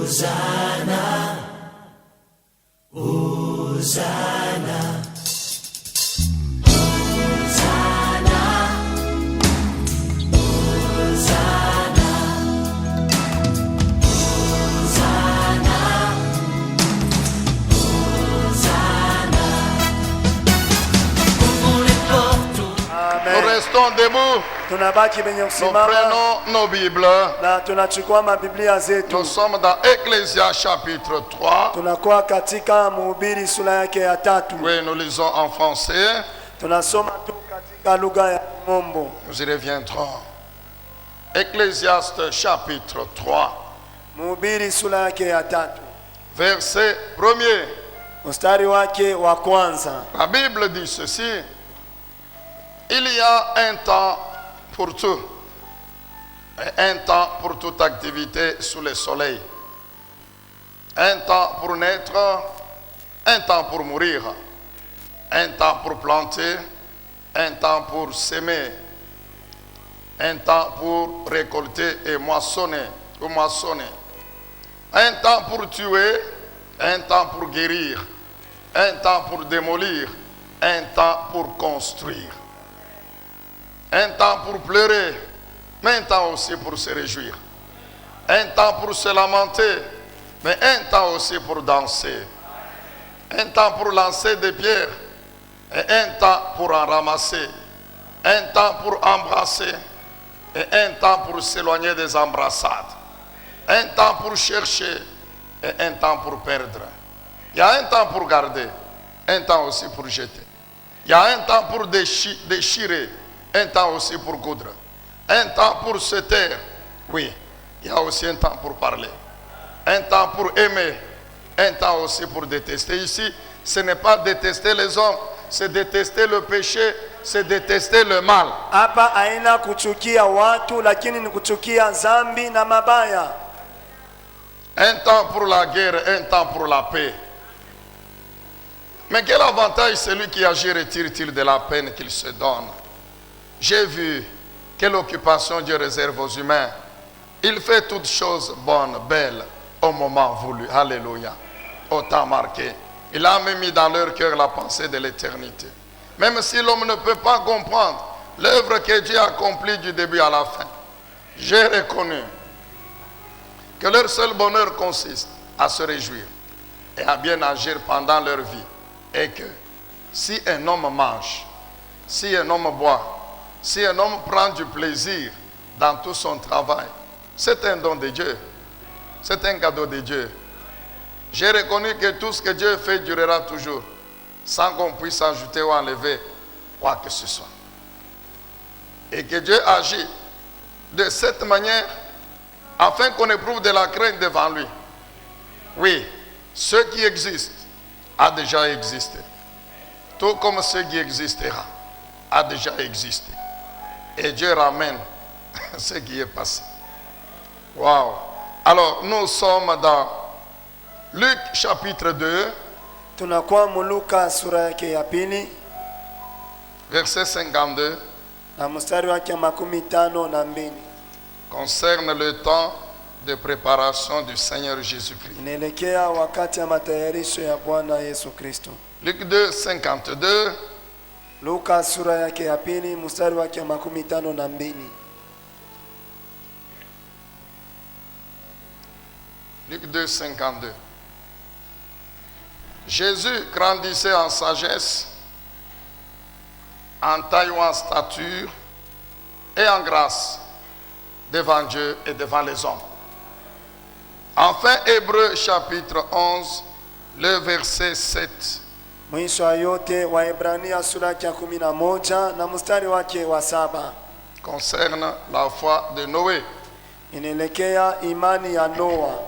Nous restons debout. Tunabaki benye Nous kusimama prenons nos Bibles. na tunachukua mabiblia zetu. Nous sommes dans Ecclésias chapitre 3. Tunakuwa katika Mhubiri sura yake ya 3. Oui, nous lisons en français. Tunasoma tu katika lugha ya Kimombo. Nous y reviendrons. Ecclésiaste chapitre 3, Mhubiri sura yake ya 3. verset 1er. Mstari wake wa kwanza. La Bible dit ceci. Il y a un temps pour tout. Et un temps pour toute activité sous le soleil. Un temps pour naître, un temps pour mourir. Un temps pour planter, un temps pour s'aimer. Un temps pour récolter et moissonner. Ou moissonner. Un temps pour tuer, un temps pour guérir. Un temps pour démolir, un temps pour construire. Un temps pour pleurer, mais un temps aussi pour se réjouir. Un temps pour se lamenter, mais un temps aussi pour danser. Un temps pour lancer des pierres, et un temps pour en ramasser. Un temps pour embrasser, et un temps pour s'éloigner des embrassades. Un temps pour chercher, et un temps pour perdre. Il y a un temps pour garder, un temps aussi pour jeter. Il y a un temps pour déchirer, un temps aussi pour coudre. Un temps pour se taire. Oui, il y a aussi un temps pour parler. Un temps pour aimer, un temps aussi pour détester. Ici, ce n'est pas détester les hommes, c'est détester le péché, c'est détester le mal. Hapa haina kuchukia watu, lakini ni kuchukia zambi na mabaya. Un temps pour la guerre, un temps pour la paix. Mais quel avantage celui qui agit retire-t-il de la peine qu'il se donne? J'ai vu quelle occupation Dieu réserve aux humains. Il fait toutes choses bonnes, belles, au moment voulu. Alléluia. Au temps marqué. Il a même mis dans leur cœur la pensée de l'éternité. Même si l'homme ne peut pas comprendre l'œuvre que Dieu a accomplie du début à la fin, j'ai reconnu que leur seul bonheur consiste à se réjouir et à bien agir pendant leur vie. Et que si un homme mange, si un homme boit, si un homme prend du plaisir dans tout son travail, c'est un don de Dieu. C'est un cadeau de Dieu. J'ai reconnu que tout ce que Dieu fait durera toujours, sans qu'on puisse ajouter ou enlever quoi que ce soit. Et que Dieu agit de cette manière afin qu'on éprouve de la crainte devant lui. Oui, ce qui existe a déjà existé. Tout comme ce qui existera a déjà existé. Et Dieu ramène ce qui est passé. Waouh! Alors, nous sommes dans Luc chapitre 2, Tunakuwa Luka sura yake ya 2 verset 52, na mstari wake 52. concerne le temps de préparation du Seigneur Jésus-Christ. Inaelekea wakati ya matayarisho ya Bwana Yesu Kristo. Luc 2, 52. Luka sura yake ya 2 mstari wake 52. Luc 2, 52. Jésus grandissait en sagesse, en taille ou en stature et en grâce devant Dieu et devant les hommes. Enfin, Hébreux chapitre 11, le verset 7. Mwisho wa yote Waebrania sura ya 11 na mstari wake wa 7. Concerne la foi de Noé. Inaelekea imani ya Noa.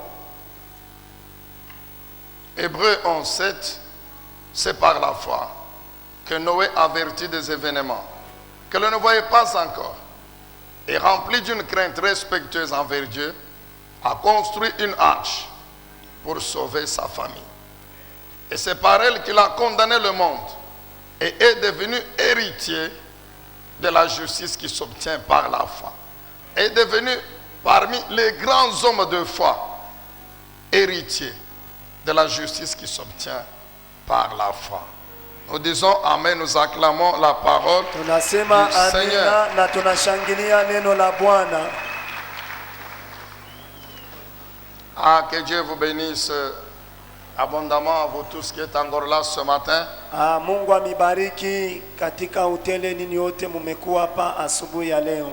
Hébreux 11, 7. C'est par la foi que Noé, averti des événements que l'on ne voyait pas encore, et rempli d'une crainte respectueuse envers Dieu, a construit une arche pour sauver sa famille. Et c'est par elle qu'il a condamné le monde et est devenu héritier de la justice qui s'obtient par la foi. Est devenu parmi les grands hommes de foi héritiers de la justice qui s'obtient par la foi. Nous disons Amen, nous acclamons la parole Tunasema du Seigneur. amina na tunashangilia neno la Bwana. Ah, que Dieu vous bénisse abondamment, vous tous qui êtes encore là ce matin. Mungu amibariki katika utele nini yote mumekuwa hapa asubuhi ya leo.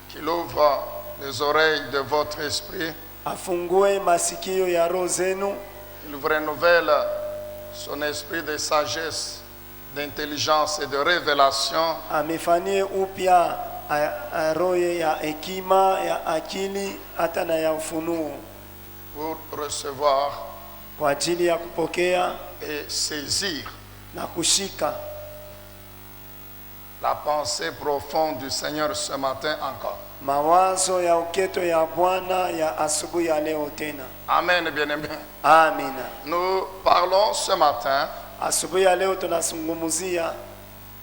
Qu'il ouvre les oreilles de votre esprit. Afungue masikio ya roho zenu. Il vous renouvelle son esprit de sagesse, d'intelligence et de révélation. Amefanyie upya roho ya hekima, ya akili, hata na ya ufunuo, Pour recevoir kwa ajili ya kupokea et saisir na kushika la pensée profonde du Seigneur ce matin encore. mawazo ya uketo ya Bwana ya asubuhi ya leo tena. Amen, bien-aimé. Amina. Nous parlons ce matin Asubuhi ya leo tunazungumzia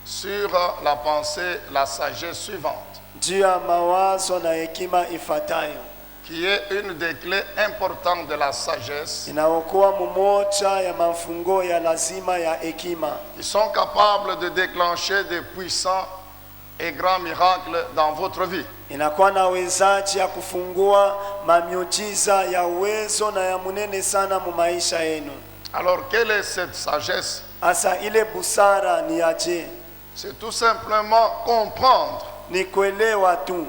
sur la pensée, la sagesse suivante, juu ya mawazo na hekima ifuatayo, qui est une des clés importantes de la sagesse, inaokuwa mmoja ya mafungo ya lazima ya hekima, qui sont capables de déclencher des puissants et grands miracles dans votre vie. inakuwa na wezaji ya kufungua mamiujiza ya uwezo na ya munene sana mu maisha yenu. Alors, quelle est cette sagesse? Asa ile busara ni aje? C'est tout simplement comprendre Ni kuelewa tu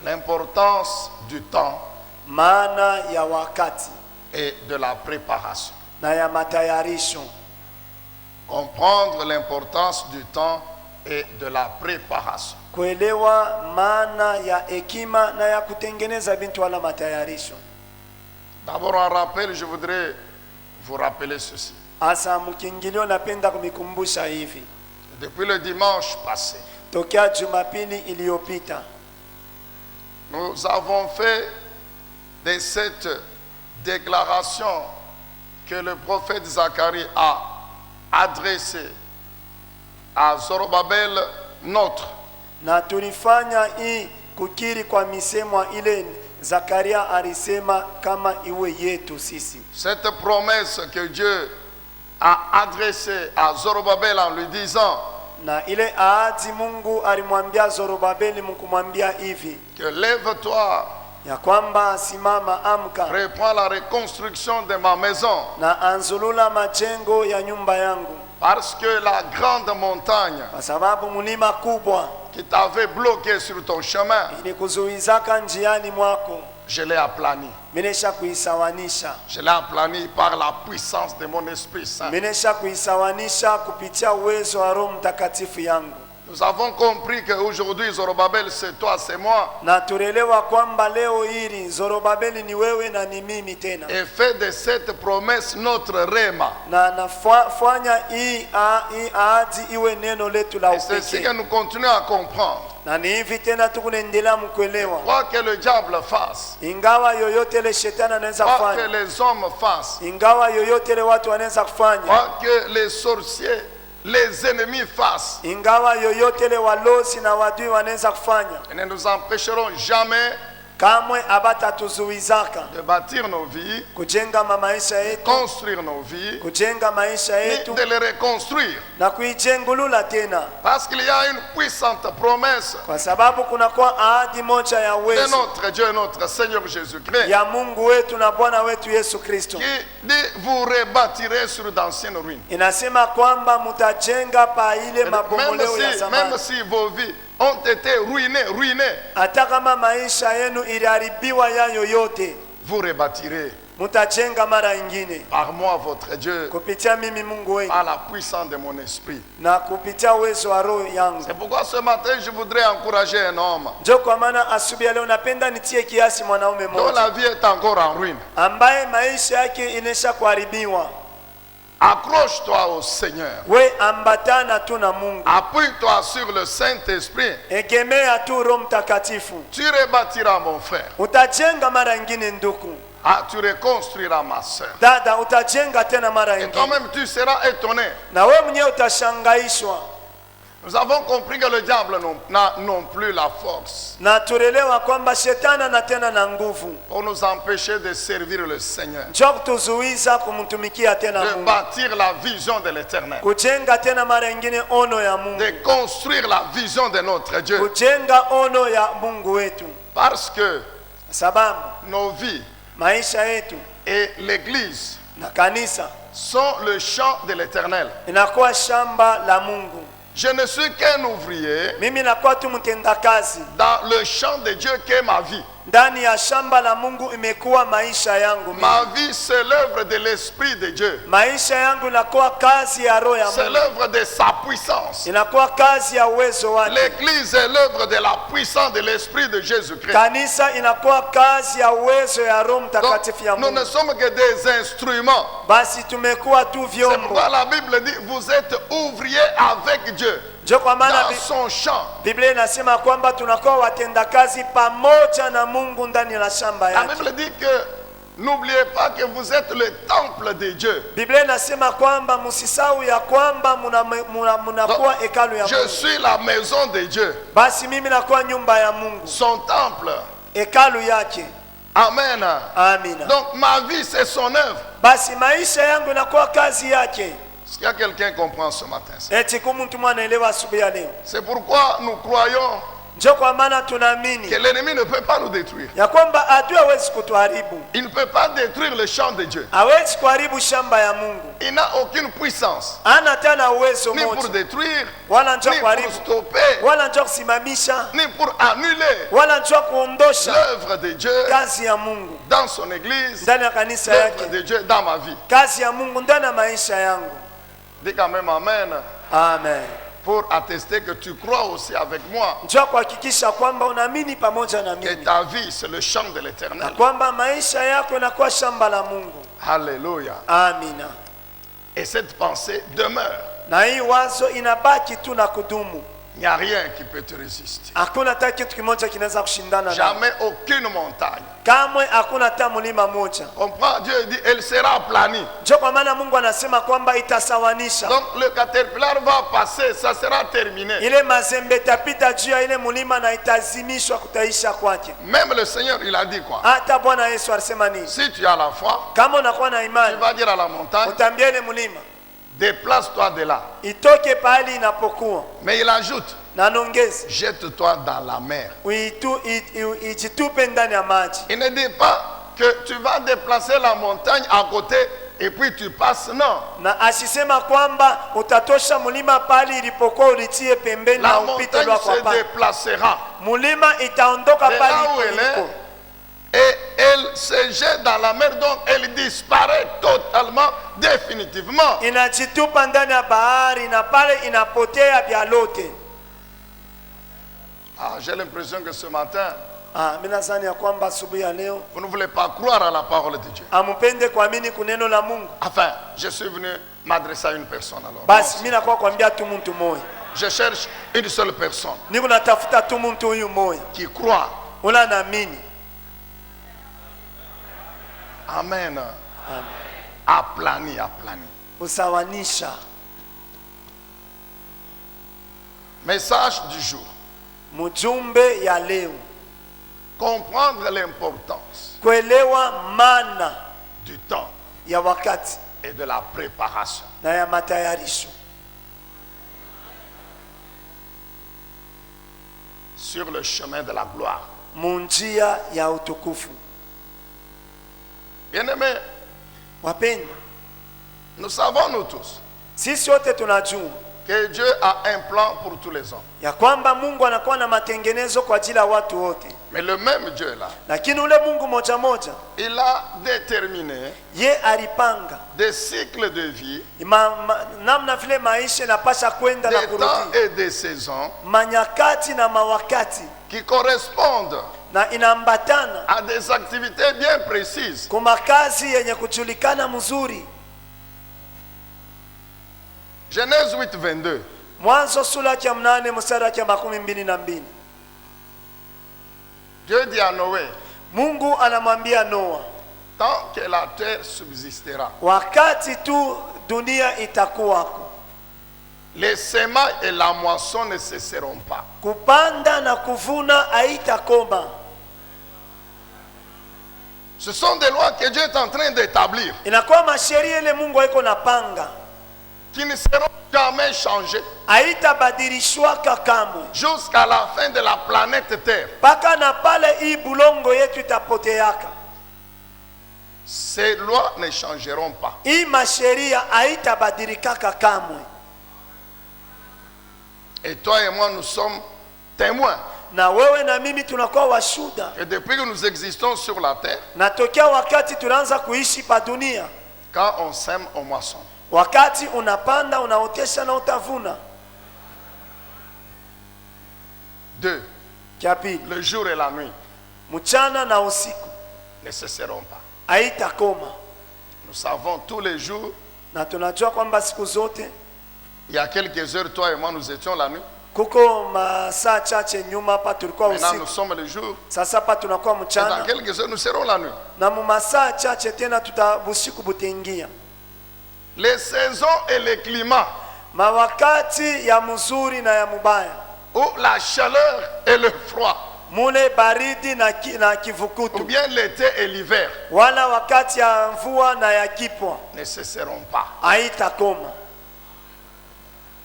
l'importance du temps maana ya wakati et de la préparation. na ya matayarisho. Comprendre l'importance du temps et de la préparation. Kuelewa maana ya hekima na ya kutengeneza bintu wala matayarisho. D'abord, en rappel, je voudrais vous rappeler ceci. Asa mkingilio napenda kumikumbusha hivi. Depuis le dimanche passé, Tokea Jumapili iliyopita nous avons fait de cette déclaration que le prophète Zacharie a adressée à Zorobabel notre. na tulifanya hii kukiri kwa misemo ile Zakaria alisema kama iwe yetu sisi. Cette promesse que Dieu a adressée à Zorobabel en lui disant Na ile ahadi Mungu alimwambia Zorobabeli mkumwambia hivi que lève-toi, ya kwamba simama, amka reprends la reconstruction de ma maison, na anzulula majengo ya nyumba yangu, parce que la grande montagne kwa sababu mlima kubwa qui t'avait bloqué sur ton chemin, ilikuzuizaka njiani mwako je l'ai aplani. minesha kuisawanisha. Je l'ai aplani par la puissance de mon Esprit Saint. Minesha kuisawanisha kupitia uwezo wa Roho Mtakatifu yangu. Nous avons compris qu'aujourd'hui, Zorobabel, c'est toi, c'est moi. Na turelewa kwamba leo hili Zorobabeli ni wewe na ni mimi tena. Et fait de cette promesse notre rema. Na nafanya hii ahadi iwe neno letu la Et c'est ce que upekee. nous continuons à comprendre. Na ni hivi tena tukuendelea mkuelewa. Quoi que le diable fasse, Ingawa yoyote le shetani anaweza quoi que kufanya, les hommes fassent, ingawa yoyote le watu wanaweza kufanya, quoi que les sorciers, les ennemis fassent, ingawa yoyote le walosi na wadui wanaweza kufanya, ils ne nous empêcheront jamais kamwe abatatuzuizaka de bâtir nos vies, kujenga maisha yetu, construire nos vies, kujenga maisha ni yetu de les reconstruire. na kuijengulula tena, Parce qu'il y a une puissante promesse kwa sababu kunakuwa ahadi moja ya de uwezo notre Dieu, notre Seigneur Jésus-Christ, ya Mungu wetu na Bwana wetu Yesu Kristo. qui dit vous rebâtirez sur d'anciennes ruines. Inasema kwamba mutajenga pa ile mabomoleo ya Même zamani. si vos vies ont été ruinées, Hata kama maisha yenu iliharibiwa ya yoyote, vous rebâtirez mutajenga mara ingine par moi, votre Dieu, kupitia mimi Mungu wetu par la puissance de mon esprit. na kupitia uwezo wa roho yangu. C'est pourquoi ce matin, je voudrais encourager un homme Ndio kwa maana asubuhi ya leo napenda nitie kiasi mwanaume dont mmoja la vie est encore en ruine. ambaye maisha yake inesha kuharibiwa. Accroche-toi au Seigneur. We ambatana tu na Mungu, Appuie-toi sur le Saint-Esprit. egemea tu Roho Mtakatifu, Tu rebâtiras, mon frère. utajenga mara ingine ndugu. Ah, tu reconstruiras, ma soeur. Dada, utajenga tena mara Et ingine, toi-même, tu seras étonné na wewe mwenyewe utashangaishwa Nous avons compris que le diable n'a non plus la force Na turelewa kwamba shetani ana tena na nguvu pour nous empêcher de servir le Seigneur, njoo kutuzuiza kumtumikia tena de Mungu, bâtir la vision de l'Éternel, kujenga tena mara nyingine ono ya Mungu, de construire la vision de notre Dieu. kujenga ono ya Mungu wetu, Parce que sababu nos vies maisha yetu et l'Église na kanisa sont le champ de l'Éternel. inakuwa shamba la Mungu. Je ne suis qu'un ouvrier Mimi nakuwa tu mtendakazi dans le champ de Dieu qu'est ma vie. ndani ya shamba la Mungu, imekuwa maisha yangu mimi. Ma vie, c'est l'œuvre de l'Esprit de Dieu. Maisha yangu inakuwa kazi ya roho ya C'est Mungu, l'œuvre de sa puissance. inakuwa kazi ya uwezo wake. L'Église est l'œuvre de la puissance de l'Esprit de Jésus-Christ. Kanisa inakuwa kazi ya uwezo ya Roho Donc, Mtakatifu ya nous ne Mungu. sommes que des instruments. Basi tumekuwa tu C'est vyombo. pourquoi la Bible dit, vous êtes ouvriers avec Dieu Ndio kwa maana dans son champ. Biblia inasema kwamba tunakuwa watendakazi pamoja na Mungu ndani ya shamba La yake. Bible dit que n'oubliez pas que vous êtes le temple de Dieu. Biblia inasema kwamba msisahau ya kwamba mnakuwa hekalu ya Je Mungu. suis la maison de Dieu, Basi mimi nakuwa nyumba ya Mungu, son temple. hekalu yake. Amen. Amina. Donc ma vie, c'est son œuvre. Basi maisha yangu inakuwa kazi yake. Est-ce qu'il y a quelqu'un qui comprend ce matin? Eti kama mtu anaelewa asubuhi ya leo. C'est pourquoi nous croyons Ndio kwa maana que tunaamini l'ennemi ne peut pas nous détruire. ya kwamba adui hawezi kutuharibu, Il ne peut pas détruire le champ de Dieu. hawezi kuharibu shamba ya Mungu. Il n'a aucune puissance, Hana tena uwezo ni pour moja, détruire, wala njoo ni pour kuharibu, stopper, wala njoo kusimamisha, ni pour annuler wala njoo kuondosha l'œuvre de Dieu kazi ya Mungu dans son église, ndani ya kanisa l'œuvre yake, de Dieu dans ma vie. kazi ya Mungu ndani ya maisha yangu. Dis quand même Amen, Amen. pour attester que tu crois aussi avec moi Njoo kuhakikisha kwamba unaamini pamoja na que mimi ta vie, c'est le champ de na l'Éternel. kwamba maisha yako inakuwa shamba la Mungu. Alléluia. Amina. Et cette pensée demeure. Na hii wazo inabaki tu na kudumu. Il n'y a rien qui peut te résister. Hakuna hata kitu kimoja kinaweza kushindana na. Jamais aucune montagne. Kamwe hakuna hata mlima moja. Comprends? Dieu dit, elle sera aplanie. Ndio kwa maana Mungu anasema kwamba itasawanisha. Donc le caterpillar va passer, ça sera terminé. Ile mazembe itapita juu ya ile mlima na itazimishwa kutaisha kwake. Même le Seigneur, il a dit quoi? Hata Bwana Yesu alisema nini? Si tu as la foi, Kama unakuwa na tu imani, vas dire à la montagne, utambia ile mlima déplace-toi de là. itoke pahali inapokuwa. Mais il ajoute, Na nongezi jette-toi dans la mer. ijitupe ndani ya maji. Il ne dit pas que tu vas déplacer la montagne à côté et puis tu passes. Non. Na asisema kwamba utatosha mlima pahali ilipokuwa ulitie pembeni La na upite montagne lwako se hapa. déplacera Mulima itaondoka de pale là où elle iliko est et elle se jette dans la mer, donc elle disparaît totalement, définitivement. inajitupa ndani ya bahari na pale inapotea vya lote. Ah, j'ai l'impression que ce matin, Mimi nadhani ya kwamba asubuhi ya leo vous ne voulez pas croire à la parole de Dieu. amupende kuamini kuneno la Mungu. Enfin, je suis venu m'adresser à une personne alors. Basi Non, mimi nakuwa kuambia tu mtu mmoja. je cherche une seule personne Niko natafuta tu mtu huyu mmoja. qui croit. Ula naamini. Amen. Amen. Aplani, aplani. Usawanisha. Message du jour. Mjumbe ya leo. Comprendre l'importance Kuelewa maana du temps ya wakati et de la préparation. na ya matayarisho Sur le chemin de la gloire. munjia ya utukufu. Bien-aimés, Wapendwa, nous savons nous tous sisi wote tunajua que Dieu a un plan pour tous les hommes. ya kwamba Mungu anakuwa na matengenezo kwa ajili ya watu wote, Mais le même Dieu là, lakini ule Mungu moja moja il a déterminé ye alipanga des cycles de vie, namna vile maisha inapasha kwenda na des temps kurudi, et des saisons manyakati na mawakati, qui correspondent na inaambatana à des activités bien précises. kwa makazi yenye kujulikana mzuri. Genèse 8, 22. Mwanzo sura ya 8 mstari wa 22. Dieu dit à Noé, Mungu anamwambia Noa, tant que la terre subsistera, wakati tu dunia itakuwako, Les semailles et la moisson ne cesseront pas. kupanda na kuvuna haitakoma. Ce sont des lois que Dieu est en train d'établir, Inakuwa masheria ile Mungu iko napanga, qui ne seront jamais changées haitabadilishwaka kamwe, jusqu'à la fin de la planète Terre. mpaka na pale hii bulongo yetu itapoteaka. Ces lois ne changeront pas. Hii masheria haitabadilikaka kamwe. Et toi et moi, nous sommes témoins. Na wewe na mimi tunakuwa washuda. Et depuis que nous existons sur la terre, Na tokea wakati tunaanza kuishi pa dunia, quand on sème, on moissonne. wakati unapanda unaotesha na utavuna. 2. Kia pili, Le jour et la nuit mchana na usiku ne cesseront pas. haitakoma. Nous savons tous les jours, Na tunajua kwamba siku zote, il y a quelques heures, toi et moi, nous étions la nuit. kuko masaa chache nyuma hapa tulikuwa Maintenant, nous usiku, sommes le jour. sasa hapa tunakuwa Et dans mchana, quelques heures, nous serons la nuit. na mu masaa chache tena busiku butaingia. Les saisons et les climats, Mawakati ya mzuri na ya mubaya, où la chaleur et le froid, mule baridi na ou kivukutu, bien l'été et l'hiver, wala wakati ya mvua na ya kipwa ne cesseront pas. haitakoma.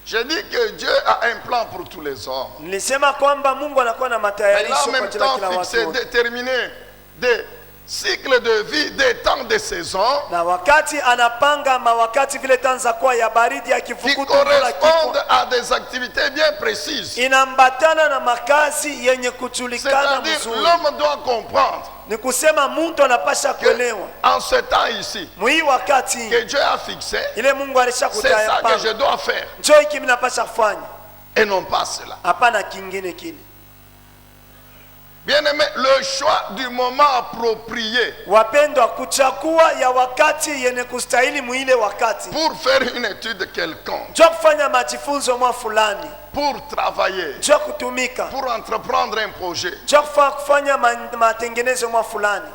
Je dis que Dieu a un plan pour tous les hommes. Nilisema kwamba Mungu anakuwa na Mais là, matayarisho en kwa même ajili ya temps, kila watu fixer, wote. déterminer des cycles de vie, des temps de saison Na wakati anapanga mawakati vile tanza kuwa ya baridi ya qui kivukutu mvula correspondent kipwa, à des activités bien précises. inambatana na makazi yenye kujulikana C'est-à-dire, mzuri. l'homme doit comprendre Ni kusema mtu anapasha kuelewa en ce temps ici mwii wakati que Dieu a fixé, ile Mungu alisha c'est ça que je kutayapanga, dois faire njoo hiki mimi napasha kufanya, et non pas cela. hapana kingine kile. Bien-aimé, le choix du moment approprié Wapendwa, kuchagua ya wakati yenye kustahili mwile wakati, pour faire une étude quelconque, njoo kufanya majifunzo mwa fulani, pour travailler, njoo kutumika, pour entreprendre un projet njoo kufanya matengenezo mwa fulani,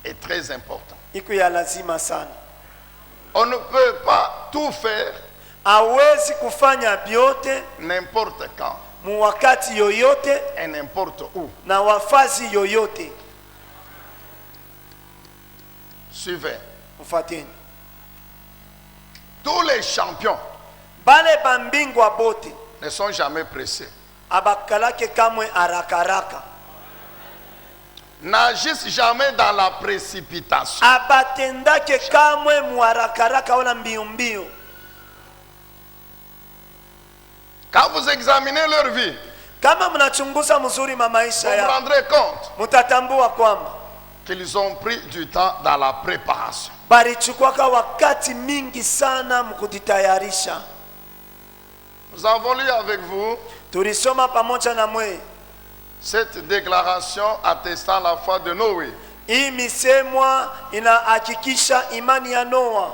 est très important. iko ya lazima sana. On ne peut pas tout faire Hawezi kufanya vyote n'importe quand mu wakati yoyote et n'importe où. na wafazi yoyote. Suivez. Mfateni Tous les champions bale bambingwa bote ne sont jamais pressés. abakalake kamwe harakaraka, N'agissent jamais dans la précipitation. abatendake kamwe mu harakaraka wala mbio mbio. Quand vous examinez leur vie, Kama mnachunguza mzuri vous maisha vous yao, rendrez compte mutatambua kwamba qu'ils ont pris du temps dans la préparation. balichukwaka wakati mingi sana mkujitayarisha. Nous avons lu avec vous Tulisoma pamoja na mwe cette déclaration attestant la foi de Noé. hii misemwa inahakikisha imani ya Noa.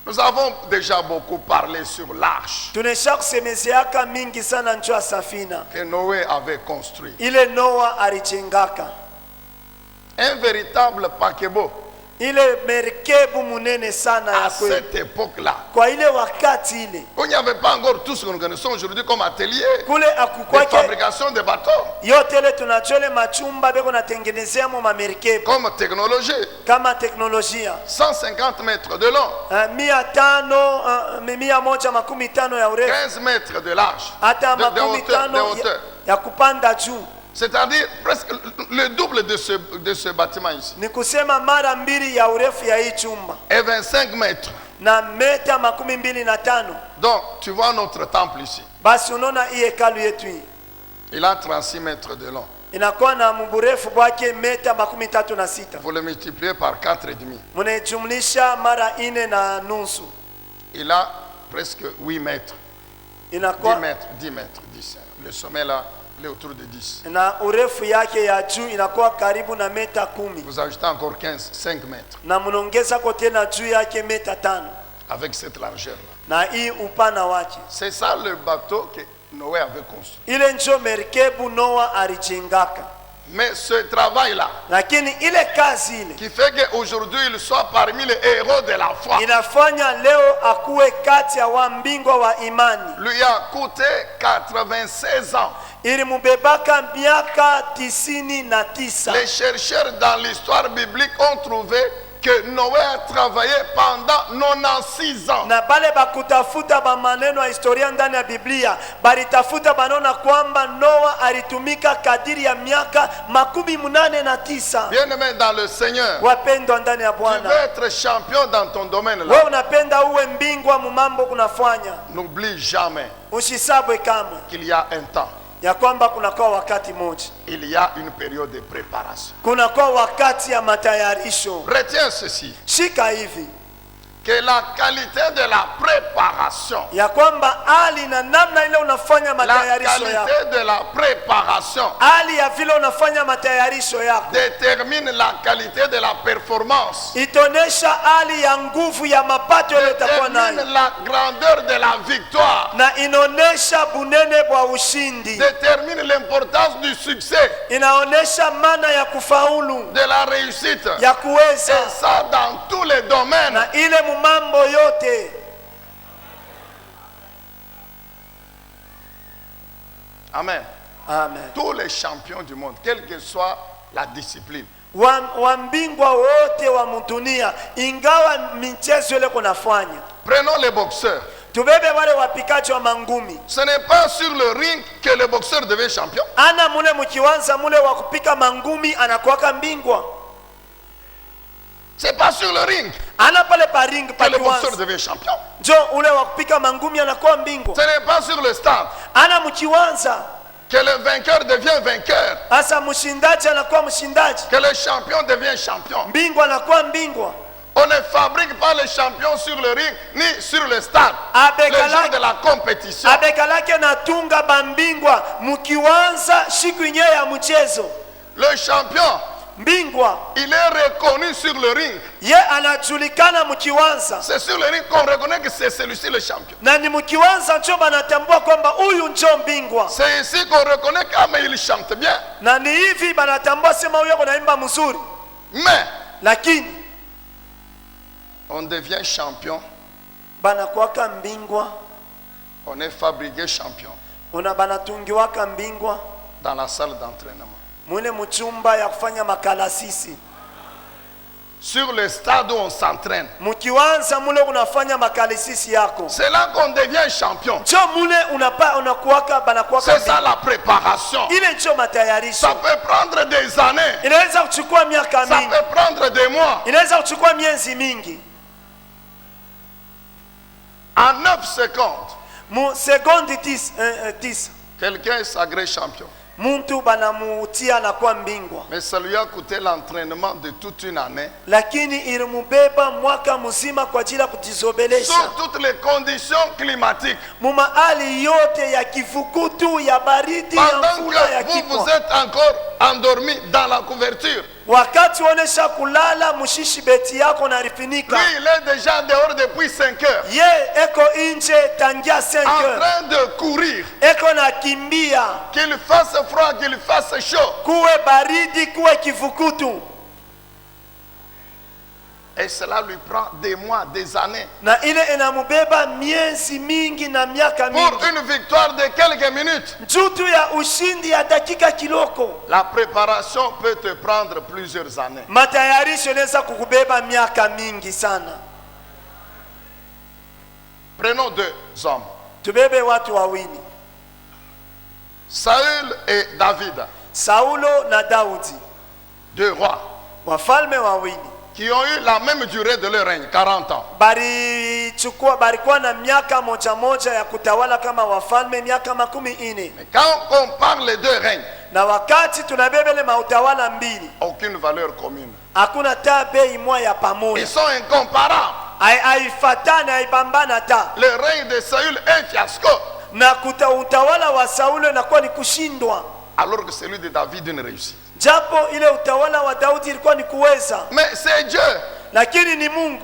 Nous avons déjà beaucoup parlé sur l'arche Tunesha kusemezeaka mingi sana njo ya safina que Noé avait construit. ile Noa alijengaka, Un véritable paquebot. ile merikebu munene sana À ya kweli. cette époque-là, Kwa ile wakati ile où il n'y avait pas encore tout ce que nous connaissons aujourd'hui comme atelier kule de akukwake fabrication de bateaux, yote ile tunajua ile machumba beko natengenezea mo mamerikebu comme technologie. kama teknolojia 150 mètres de long, 150 ya urefu 15 mètres de large, hata de hauteur, de ya, hauteur. ya kupanda juu. C'est-à-dire presque le double de ce bâtiment ici. Ni kusema mara mbili ya urefu ya hii chumba Et 25 mètres. na meta 25. Donc, tu vois notre temple ici. Basi unaona hii hekalu yetu hii Il a 36 mètres de long. inakuwa na mburefu bwake meta 36. Vous le multipliez par 4,5. Munajumlisha mara 4.5. Il a presque 8 mètres. 10 Inakuwa mètres, 10 mètres, 10. Le sommet là, il est autour de 10. na urefu yake ya juu inakuwa karibu na meta 10, Vous ajoutez encore 15, 5 mètres na munaongeza kwa tena juu yake meta 5 avec cette largeur-là. na hii upana wake. C'est ça le bateau que Noé avait construit. Ile njo merikebu Noa alijengaka. Mais ce travail-là, lakini ile kazi ile qui fait qu'aujourd'hui il soit parmi les héros de la foi, inafanya leo akuwe kati ya wambingwa wa imani. lui a coûté 96 ans. Ilimubebaka miaka 99. Les chercheurs dans l'histoire biblique ont trouvé que Noé a travaillé pendant 96 ans. Na bale bakutafuta ba maneno ya historia ndani ya Biblia balitafuta banona kwamba Noa alitumika kadiri ya miaka 89. Bien-aimé dans le Seigneur, Wapendwa ndani ya tu veux Bwana, être champion dans ton domaine wewe là. unapenda uwe mbingwa mumambo kunafanya, N'oublie jamais usisabwe kamwe qu'il y a un temps, ya kwamba kunakuwa wakati moja, il y a une période de préparation. kunakuwa wakati ya matayarisho. Retiens ceci, Shika hivi que la qualité de la préparation, ya kwamba hali na namna ile unafanya la matayarisho yako, qualité de la préparation hali ya vile unafanya matayarisho yako détermine la qualité de la performance, itonesha hali ya nguvu ya mapato ile utakuwa détermine nayo, la grandeur de la victoire, na inaonesha bunene bwa ushindi, détermine l'importance du succès, inaonesha maana ya kufaulu, de la réussite. ya Et kuweza, ça dans tous les domaines. na ile mumambo yote. Amen. Amen. Tous les champions du monde, quelle que soit la discipline, Wambingwa wote wa mdunia, ingawa michezo ile kunafanya, prenons les boxeurs. tubebe wale wapikaji wa mangumi, Ce n'est pas sur le ring que le boxeur devient champion. ana mule mkiwanza mule wa kupika mangumi anakuwaka mbingwa, C'est pas sur le ring ana pale pa ring que pa le boxeur kiwanza devient champion. njo ule wa kupika mangumi anakuwa mbingwa, Ce n'est pas sur le stade ana mkiwanza que le vainqueur devient vainqueur, asa mshindaji anakuwa mshindaji, que le champion devient champion. mbingwa anakuwa mbingwa. On ne fabrique pas les champions sur le ring ni sur le stade. Les gens de la compétition. Abekalake natunga bambingwa mkiwanza siku yenyewe ya mchezo. Le champion, Mbingwa il est reconnu sur le ring. ye anajulikana mkiwanza, C'est sur le ring qu'on reconnaît que c'est celui-ci le champion. na ni mkiwanza njo banatambua kwamba huyu njo mbingwa, C'est ici qu'on reconnaît qu'il chante bien. na ni hivi banatambua sema huyu anaimba mzuri. Mais Lakini on devient champion, banakuwaka mbingwa, on est fabriqué champion una banatungiwaka mbingwa dans la salle d'entraînement. mule mchumba ya kufanya makalasisi, Sur le stade où on s'entraîne. mkiwanza mule unafanya makalasisi yako, C'est là qu'on devient champion. njo mule unakuwaka banakuwaka C'est ça mbingwa. la préparation. Ile njo matayarisho. Ça peut prendre des années. Inaweza kuchukua miaka Ça mingi, peut prendre des mois. inaweza kuchukua miezi mingi. En 9 secondes, Mu sekondi tisa quelqu'un est sagré champion. muntu banamutia anakuwa mbingwa, Mais ça lui a coûté l'entraînement de toute une année. lakini ilimubeba mwaka mzima kwa ajili ya kujizobelesha Sur toutes les conditions climatiques. mumahali yote ya kivukutu, ya baridi, ya Pendant mvula, ya que vous kipwa. vous êtes encore endormi dans la couverture, Wakati onesha kulala mushishi beti yako narifinika, lui il est déjà dehors depuis 5 heures. ye eko inje tangia 5 En heures, train de courir. eko na kimbia, Qu'il fasse froid, qu'il fasse chaud. kuwe baridi kuwe kivukutu, Et cela lui prend des mois, des années. na ile inamubeba miezi mingi na miaka Pour mingi une victoire de quelques minutes. jutu ya ushindi ya dakika kiloko. La préparation peut te prendre plusieurs années. Matayarisho inaweza kukubeba miaka mingi sana. Prenons 2 hommes. Tubebe watu wawili, Saül et David, Saulo na Daudi, 2 rois, wafalme wawili qui ont eu la même durée de leur règne, 40 ans. balikuwa na miaka moja moja ya kutawala kama wafalme, miaka 40. Mais quand on compare les 2 règnes, Na wakati tunabebele mautawala mbili, aucune valeur commune. hakuna ta bei moja ya pamoja, Ils sont incomparables. haifatani, haibambana ta. Le règne de Saül est un fiasco, Na utawala wa Saulo inakuwa ni kushindwa, alors que celui de David une réussite. japo ile utawala wa Daudi ilikuwa ni kuweza, Mais c'est Dieu lakini ni Mungu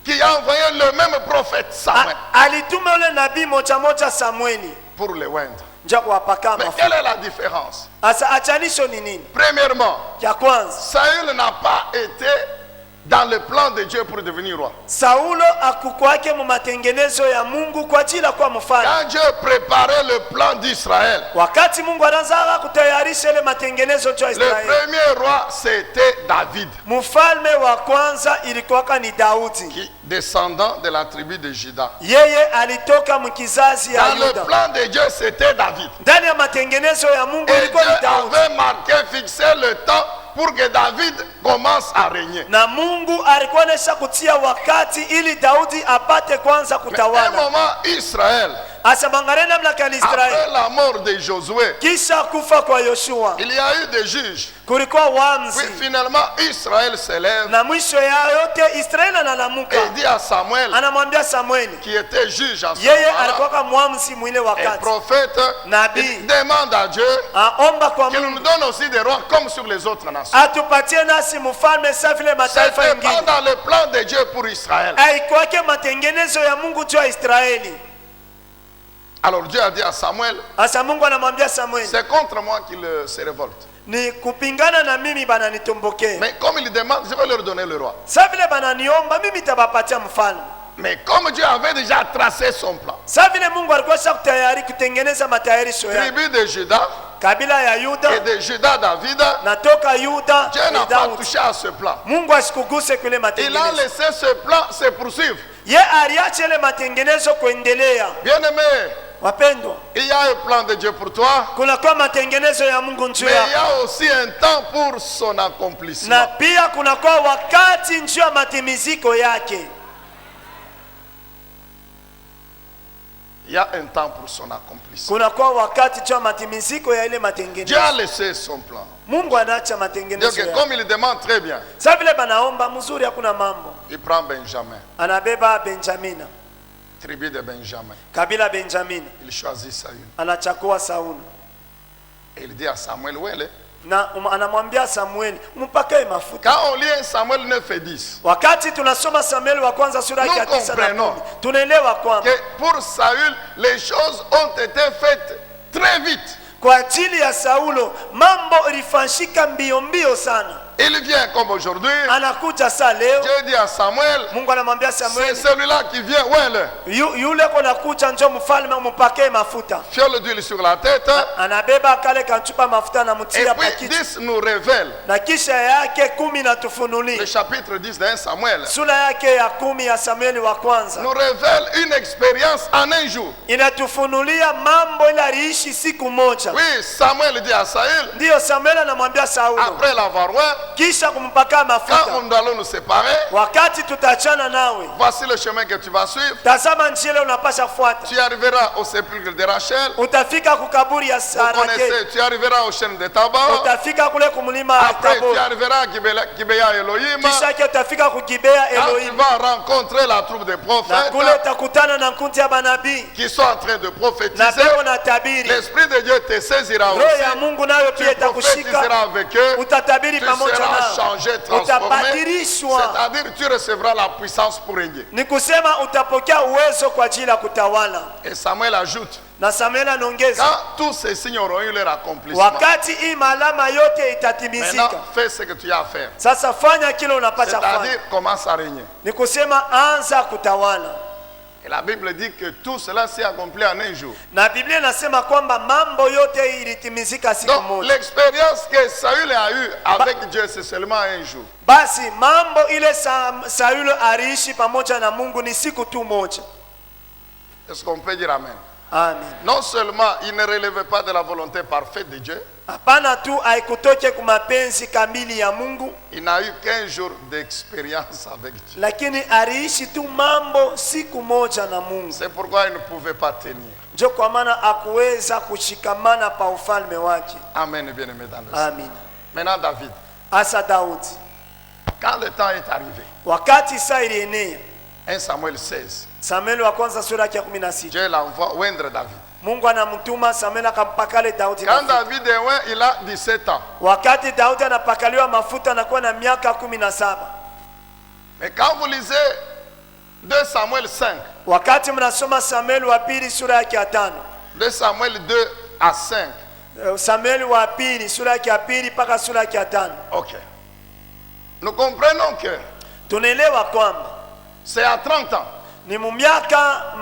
qui a envoyé le même prophète Samuel alituma ule nabii moja moja Samueli pour le oindre. nja kuwapaka Mais mafuta. quelle est la différence? Asa achanisho ni nini? Premièrement, Ya kwanza, Saül n'a pas été dans le plan de Dieu pour devenir roi. Saulo akukwake mu matengenezo ya Mungu kwa ajili ya kuwa mfalme. Quand Dieu préparait le plan d'Israël, Wakati Mungu anaanza kutayarisha ile matengenezo ya le Israeli, premier roi c'était David, mfalme wa kwanza ilikuwa ni Daudi. qui descendant de la tribu de Juda. Yeye alitoka mkizazi ya Dans le Yuda. plan de Dieu c'était David. Ndani ya matengenezo ya Mungu Et ilikuwa ni Dieu Daudi. avait marqué, fixé le temps pour que David commence à régner. Na Mungu alikuwa anesha kutia wakati ili Daudi apate kwanza Mais à un kutawala. moment, Israël, Asa bangare namna kani Israeli. après la mort de Josué, Kisha kufa kwa Yoshua il y a eu des juges. kulikuwa Puis wamzi. finalement, Israël s'élève Na mwisho ya yote Israeli analamuka. et dit à Samuel, Anamwambia Samueli. qui était juge en ce Yeye moment-là, alikuwa mwamzi mwile et wakati. prophète, Nabii. il demande à Dieu Aomba kwa qu'il Mungu nous donne aussi des rois comme sur les autres nations. atupatie nasi mfalme sawa vile mataifa C'était pas mengine. dans le plan de Dieu pour Israël. Haikuwake matengenezo ya Mungu juu ya Israeli. Alors Dieu a dit à Samuel, Asa Mungu anamwambia Samueli, c'est contre moi qu'il se révolte. ni kupingana na mimi bananitombokea. Mais comme il demande, je vais leur donner le roi. Sawa vile bananiomba mimi tabapatia mfalme. Mais comme Dieu avait déjà tracé son plan, Sawa vile Mungu alikuwa tayari kutengeneza matayarisho yake. tribu de Juda Kabila ya Yuda et de Juda David, natoka Yuda Dieu n'a ni pas Daudi. touché à ce plan. Mungu asikuguse kule Il a matengenezo. laissé ce plan se poursuivre. Ye aliacha ile matengenezo kuendelea. Bien-aimé, Wapendwa, il y a un plan de Dieu pour toi, kuna kwa matengenezo ya Mungu njuu mais il y yako. a aussi un temps pour son accomplissement. Na pia kuna kwa wakati njuu ya matimiziko yake. Il y a un temps pour son accomplissement. Kuna kwa wakati njuu ya matimiziko ya ile Dieu matengenezo. a laissé son plan. Mungu anaacha Donc, matengenezo yake. comme il demande très bien, Sasa vile banaomba mzuri hakuna mambo. il prend Benjamin, Anabeba Benjamina, tribu de Benjamin. kabila Benjamina. Il choisit Saül. Anachakua Sauli. Et il dit à Samuel, où elle est? Na anamwambia Samueli, mpakae mafuta. Quand on lit un Samuel 9 et 10, Wakati tunasoma Samueli wa kwanza sura ya 9 na 10, tunaelewa kwamba que pour Saül, les choses ont été faites très vite. kwa ajili ya Saulo mambo ilifanyika mbio mbio sana. Il vient comme aujourd'hui. Anakuja saa leo, Dieu dit à Samuel, Mungu anamwambia c'est Samueli, celui-là qui vient, où elle est? yule kona kuja njoo mfalme umpakee mafuta. Fiole d'huile sur la tête. Anabeba kale kanchupa mafuta na Et mtia puis pakiti. 10 nous révèle Na kisha yake 10 le natufunulia. chapitre 10 d'un Samuel. Sura yake ya 10 ya Samueli wa kwanza Nous révèle une expérience en un jour. inatufunulia mambo ile aliishi siku moja. Oui, Samuel dit à Saül, Ndiyo Samueli anamwambia Saulo, après l'avoir oint, kisha kumpaka quand mafuta, on allons nous séparer, wakati tutachana nawe, voici le chemin que tu vas suivre. tazama njia ile unapasha fuata. Tu arriveras au sépulcre de Rachel. Utafika kukaburi ya Vous Raheli, connaissez, tu arriveras au chêne de Tabac. utafika kule kumlima Après, tu Tabori, arriveras à Gibea Elohim. kisha yake utafika kugibea Quand tu Elohim, vas rencontrer la troupe des na prophètes kule utakutana na kundi ya manabii qui sont en train de na prophétiser, pepo na tabiri. l'Esprit de Dieu te saisira Roho aussi. ya Mungu nayo Tu pia prophétiseras itakushika, avec eux. utatabiri Tu pamoja seras nao, changé, transformé. utabadilishwa. C'est-à-dire tu recevras la puissance pour régner. Ni kusema utapokea uwezo kwa ajili ya kutawala. Et Samuel ajoute, Na Samueli anaongeza, quand tous ces signes auront eu leur accomplissement, wakati hii malama yote maintenant itatimizika, fais ce que tu as à faire. sasa fanya kile unapasha fanya. C'est-à-dire commence à régner. Ni kusema anza kutawala. Et la Bible dit que tout cela s'est accompli en un jour. Na Biblia inasema kwamba mambo yote ilitimizika siku Donc moja. l'expérience que Saül a eue avec Dieu, c'est seulement un jour. Basi mambo ile Saulo aliishi pamoja na Mungu ni siku tu moja. Est-ce qu'on peut dire Amen? Amen. Non seulement il ne relevait pas de la volonté parfaite de Dieu, Hapana tu haikutoke kwa mapenzi kamili ya Mungu, il n'a eu qu'un jour d'expérience avec Dieu. lakini aliishi tu mambo siku moja na Mungu. C'est pourquoi il ne pouvait pas tenir. Ndio kwa maana akuweza kushikamana pa ufalme wake. Amen, bien-aimé dans le Seigneur. Amen. Maintenant David, Asa Daudi, quand le temps est arrivé, wakati saa ilienea, 1 Samuel 16, Samueli wa kwanza sura ya 16, Dieu l'envoie oindre David. Mungu anamtuma Samueli akampakale Daudi Quand mafuta. David est oint, il a 17 ans. Wakati Daudi anapakaliwa mafuta anakuwa na miaka 17. Mais quand vous lisez 2 Samuel 5, Wakati mnasoma Samueli wa pili sura yake ya 5, 2 Samuel 2, à 5. Samueli wa pili sura yake ya pili mpaka sura yake ya 5. Ok. Nous comprenons que Tunaelewa kwamba c'est à 30 ans. ni mumiaka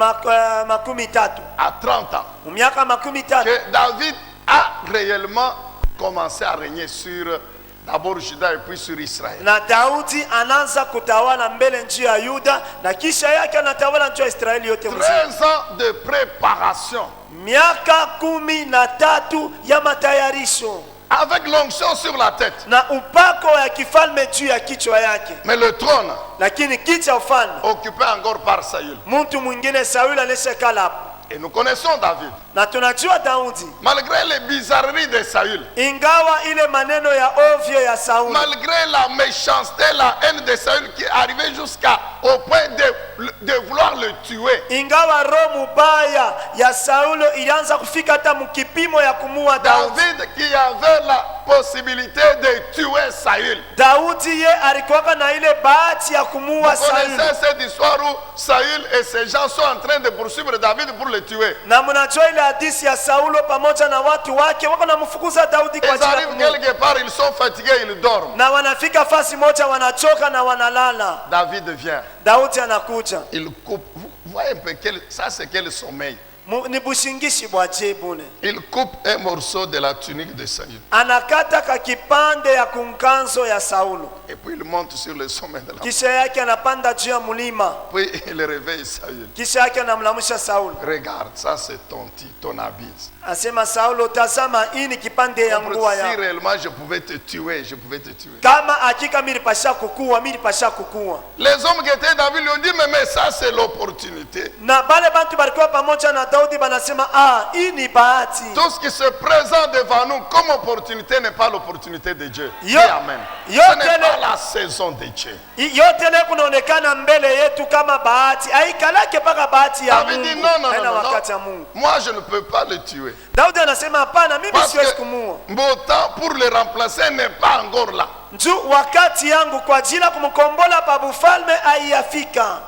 makumi tatu. À 30 ans. Mumiaka makumi tatu. Que David a réellement commencé à régner sur d'abord Juda et puis sur Israël. Na Daudi anaanza kutawala mbele nchi ya Yuda na kisha yake anatawala nchi ya Israeli yote mzima. 13 ans de préparation. Miaka 13 ya matayarisho. Avec l'onction sur la tête. Na upako ya kifalme juu ya kichwa yake. Mais le trône, Lakini kiti cha ufalme occupé encore par Saül. mtu mwingine Sauli alishekala hapo. Et nous connaissons David. Na tunajua Daudi. Malgré les bizarreries de Saül. Ingawa ile maneno ya ovyo ya Sauli. Malgré la méchanceté, la haine de Saül qui arrivait jusqu'au point de vouloir le tuer. Ingawa roho mubaya ya Saulo ilianza kufika hata mkipimo ya kumua Daudi. David qui avait la possibilité de tuer Saül. Daudi ye alikuwa na ile bahati ya kumua Vous connaissez Sauli. cette histoire où Saül et ses gens sont en train de poursuivre David pour le tuer. Na mnajua ile hadithi ya Saulo pamoja na watu wake wako namfukuza Daudi kwa Ils ajili ya arrivent kumua. quelque part, ils sont fatigués, ils dorment. Na wanafika fasi moja wanachoka na wanalala. David vient, Daudi anakuja. il coupe. Vous voyez un peu, ça c'est quel sommeil. Ni bushingishi bwa jebune. Il coupe un morceau de la tunique de Saül. Anakata ka kipande ya kunkanzo ya Saulo. Et puis il monte sur le sommet de la Kisha yake anapanda juu ya mlima. Puis il réveille Saül. Kisha yake anamlamusha Saulo. Regarde, ça c'est ton habit. Asema Saulo, tazama hii ni kipande ya nguo Si ya. réellement je pouvais te tuer, je pouvais te tuer. Kama hakika mimi nilipasha kukua, mimi nilipasha kukua. Les hommes qui étaient David lui ont dit, mais ça c'est l'opportunité. Na bale bantu balikuwa pamoja na Daudi banasema hii ni bahati. Tout ce qui se présente devant nous comme opportunité n'est pas l'opportunité de Dieu. Yo- Dis amen. yo Ce n'est tele- pas la saison de Dieu. Yote leo kunaonekana mbele yetu kama bahati. Haikalake paka bahati ya David dit Mungu. non, non, Haina non, wakati ya non. Mungu. Moi je ne peux pas le tuer. Daudi anasema hapana, mimi Parce siwezi que kumua. mon temps pour le remplacer n'est pas encore là. Njoo wakati yangu kwa ajili ya kumkombola babu falme haiyafika.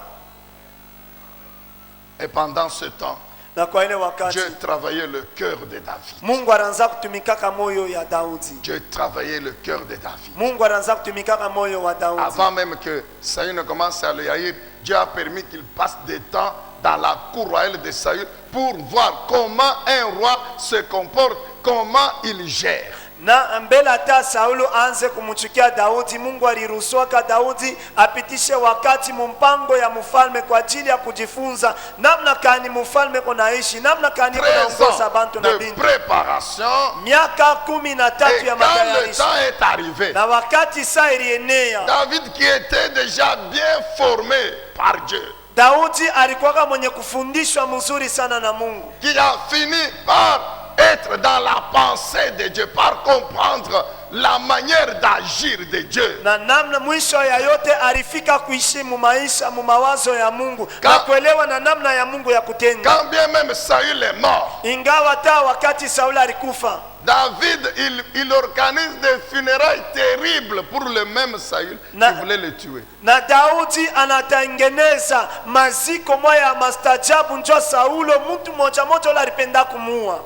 Et pendant ce temps, Na kwa ile wakati Dieu travaillait le cœur de David. Mungu anaanza kutumikaka moyo ya Daudi. Dieu travaillait le cœur de David. Mungu anaanza kutumikaka moyo wa Daudi. Avant même que Saül ne commence à le haïr, Dieu a permis qu'il passe des temps dans la cour royale de Saül pour voir comment un roi se comporte, comment il gère. Na mbele hata Saulo aanze kumchukia Daudi, Mungu aliruhusuaka Daudi apitishe wakati mumpango ya mfalme kwa ajili ya kujifunza namna kani mfalme kunaishi, namna kani 13 kunaongoza ans bantu na de binti. préparation. Miaka 13 Et ya quand le matayarisho. temps est arrivé, Na wakati saa ilienea, David qui était déjà bien formé par Dieu, Daudi alikuwa mwenye kufundishwa mzuri sana na Mungu, qui a fini par être dans la pensée de Dieu, par comprendre la manière d'agir de Dieu. na namna mwisho ya yote alifika kuishi mu maisha mu mawazo ya Mungu Ka- na kuelewa na namna ya Mungu ya kutenda. Quand bien même Saül est mort, Ingawa hata wakati Sauli alikufa, David, il organise des funérailles terribles pour le même Saül Na- qui voulait le tuer. na Daudi anatengeneza maziko moya ya mastajabu njo Saulo, mtu moja moja ule alipenda kumuua.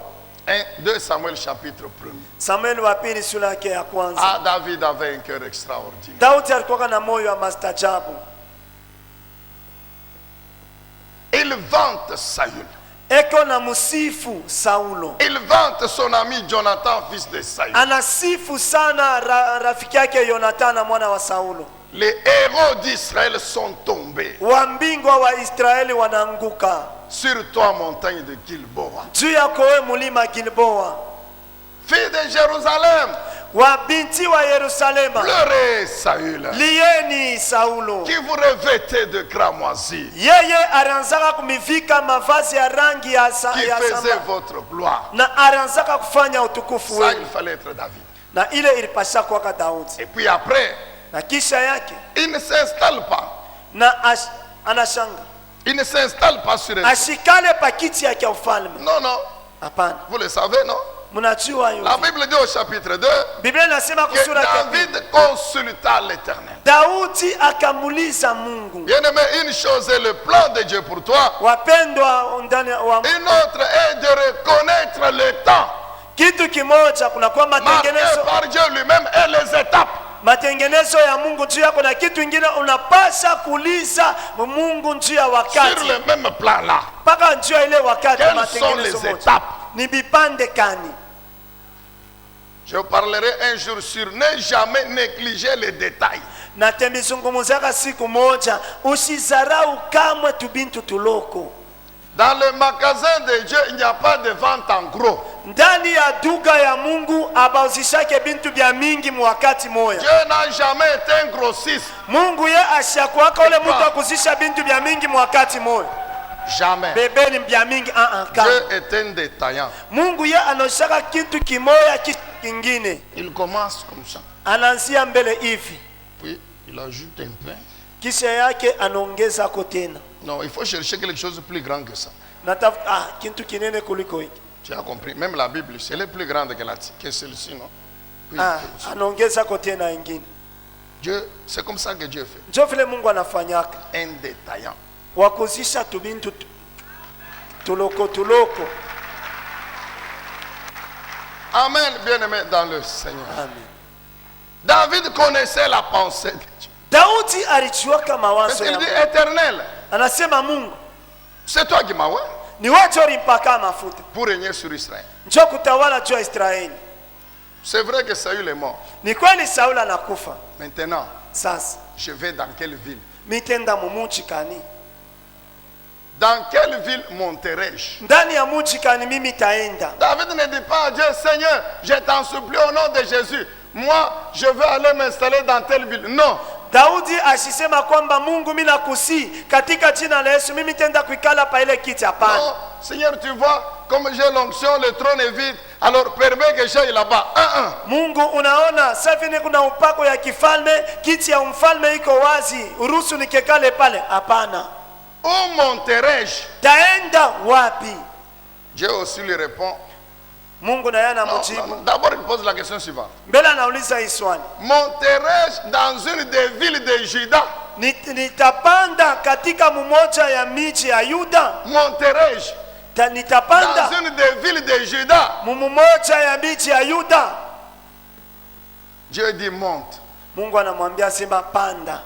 2 Samuel chapitre 1er. Samueli wa pili sura yake ya kwanza. Ah, David avait un cœur extraordinaire. Daudi alikuwa na moyo wa mastajabu. Il vante Saül. Eko na musifu Saulo. Il vante son ami Jonathan, fils de Saül. Anasifu sana rafiki yake Yonathana mwana wa Saulo. Les héros d'Israël sont tombés Wambingwa wa Israeli wanaanguka sur toi, montagne de Gilboa. juu yako wewe mulima Gilboa. Fille de Jérusalem, Wa binti wa Yerusalema, pleurez Saül, lieni Saulo. qui vous revêtez de cramoisie, Yeye alianzaka kumivika mavazi ya rangi ya qui ya faisait samba, votre gloire. na alianzaka kufanya utukufu Ça, wenu, il fallait être David. na ile ilipasha kuwaka Daudi. Et puis après, Na kisha yake il ne s'installe pas. na anashanga Il ne s'installe pas sur un... ashikale pakiti yake ya ufalme. Non, non, Hapana, vous le savez, non? Mnajua La yote. Bible dit au chapitre 2 Biblia inasema que kusura ya pili, David consulta l'Éternel. Daudi akamuliza Mungu. Bien-aimé, une chose est le plan de Dieu pour toi. Wapendwa ndani wa Une autre est de reconnaître le temps kitu kimoja, kuna kwa marqué matengenezo par Dieu lui-même et les étapes. matengenezo ya Mungu juu yako, na kitu kingine unapasha kuuliza Mungu juu ya Sur wakati, le même plan là. mpaka juu ya ile wakati. Quelles sont Matengenezo les moja étapes? ni vipande kani. Je vous parlerai un jour sur ne jamais négliger les détails. Na temizungumuzaka siku moja, usizarau kamwe tubintu tuloko. Dans le magasin de Dieu, il n'y a pas de vente en gros. Ndani ya duka ya Mungu abauzishake bintu bya mingi mwakati moya. Dieu n'a jamais été un grossiste. Mungu ye ashakwaka ule mtu akuzisha bintu bya mingi mwakati moya. Jamais. Bebeni bya mingi kama. Dieu est un détaillant. Mungu ye anoshaka kitu kimoya kingine. Il commence comme ça. Anaanzia mbele hivi. Puis il ajoute un peu. Kisha yake anaongeza tena. Non, il faut chercher quelque chose de plus grand que ça. Natafuta kitu kinene kuliko hiki. Tu as compris. Même la Bible, c'est le plus grande que celle-ci, non? Oui, Anaongeza tena ingine. Dieu, c'est comme ça que Dieu fait. Ndio vile Mungu anafanyaka. Un détaillant. Wakuzisha tubintu tuloko. Amen, bien-aimé dans le Seigneur. Amen. David connaissait la pensée de Dieu. Daudi alijuaka Parce mawazo qu'il ya dit Mungu. éternel, Anasema Mungu, c'est toi qui m'as oint ni wewe ulimpaka mafuta pour régner sur Israël. njoo kutawala juu ya Israeli. C'est vrai que Saül est mort. Ni kweli Sauli anakufa. Maintenant, Sasa je vais dans quelle ville? mitenda mumuji kani? Dans quelle ville monterai-je? Ndani ya muji kani mimi taenda? David ne dit pas à Dieu, Seigneur, je t'en supplie au nom de Jésus. Moi, je veux aller m'installer dans telle ville. Non. Daudi asisema kwamba Mungu mimi nakusi katika jina la Yesu mimi tenda kuikala pa ile kiti, hapana. Non, Seigneur, tu vois, comme j'ai l'onction, le trône est vide, alors permets que j'aille là-bas. Mungu unaona safini kuna upako ya kifalme, kiti ya mfalme iko wazi, uruhusu nikekale pale, hapana. Où monterai-je? Taenda wapi? Dieu aussi lui répond. Mungu na yana Non, mjibu. non. D'abord, il pose la question suivante. Mbele anauliza hii swali. Monterai-je dans une des villes de Juda? Nitapanda katika mmoja ya miji ya Yuda? Monterai-je Nitapanda dans une des villes de Juda? mmoja ya miji ya Yuda? Dieu dit monte. Mungu anamwambia sema panda.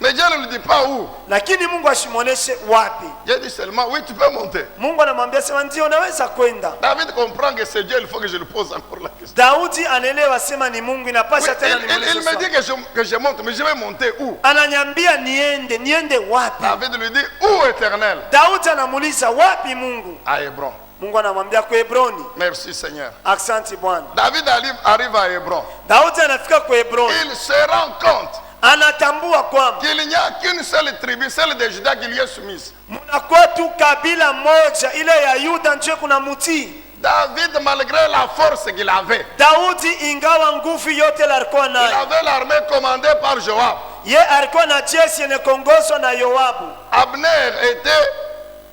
Mais Dieu ne lui dit pas où. Lakini Mungu ashimuoneshe wapi. Dieu dit seulement, oui, tu peux monter. Mungu anamwambia sema ndio unaweza kwenda. David comprend que c'est Dieu, il faut que je lui pose encore la question. Daudi anaelewa sema ni Mungu, Oui, inapasha tena il nimuulize me swali. dit que je monte, mais je vais monter où? Ananyambia niende wapi? David lui dit, où éternel? Daudi anamuuliza wapi Mungu? À Hébron. Mungu anamwambia kwa Hebroni. Merci Seigneur. Asante Bwana. David arrive à Hébron. Daudi anafika kwa Hebroni. Il se rend compte Anatambua kwamba qu'il n'y a qu'une seule tribu, celle de Juda, qui lui est soumise. mnakuwa tu kabila moja, ile ya Yuda ndio kuna mutii. David, malgré la force qu'il avait, Daudi ingawa nguvu yote alikuwa il nayo, avait l'armée commandée par Joab. ye alikuwa na jeshi inayoongozwa na Yoabu. Abner était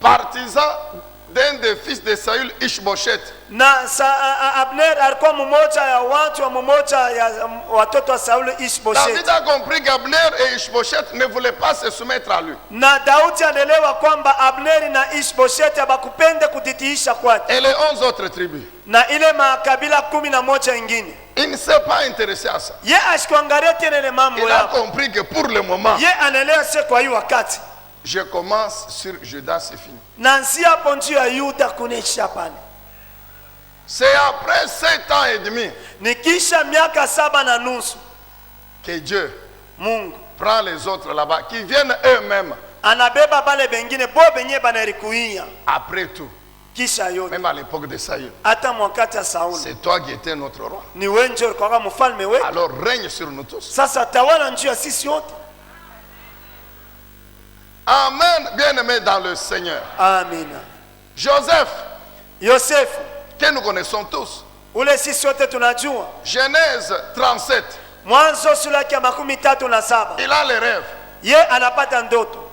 partisan d'un des fils de Saül, Ishbosheth. Na Abner alikuwa mmoja ya watu wa mmoja ya watoto wa Sauli, Ishbosheth. David a compris qu'Abner et Ishbosheth ne voulaient pas se soumettre à lui. Na Daudi anaelewa kwamba Abner na Ishbosheth habakupenda kutitiisha kwake. Et les 11 autres tribus. Na ile makabila 11 ingine. Il ne s'est pas intéressé à ça. Ye ashikuangalia tena ile mambo Il a yao. compris que pour le moment, Ye anaelewa sasa kwa hii wakati. je commence sur Judas, c'est fini. Nanzia hapo njuu ya Yuda kunesha pale. C'est après 7 ans et demi Ni kisha miaka 7.5 que Dieu Mungu prend les autres là-bas, qui viennent eux-mêmes, anabeba bale bengine bo benye banarikuia. après tout, Kisha yote même à l'époque de Saül. hata mwakati ya Sauli C'est toi qui étais notre roi. ni wewe ndio ulikuwa mfalme wetu. Alors règne sur nous tous. Sasa tawala njuu ya sisi wote. Amen, bien-aimés dans le Seigneur. Amina. Joseph, Yosefu que nous connaissons tous. ule sisi wote tunajua. Genèse 37. Mwanzo sura ya 37. Il a les rêves. Ye anapata ndoto.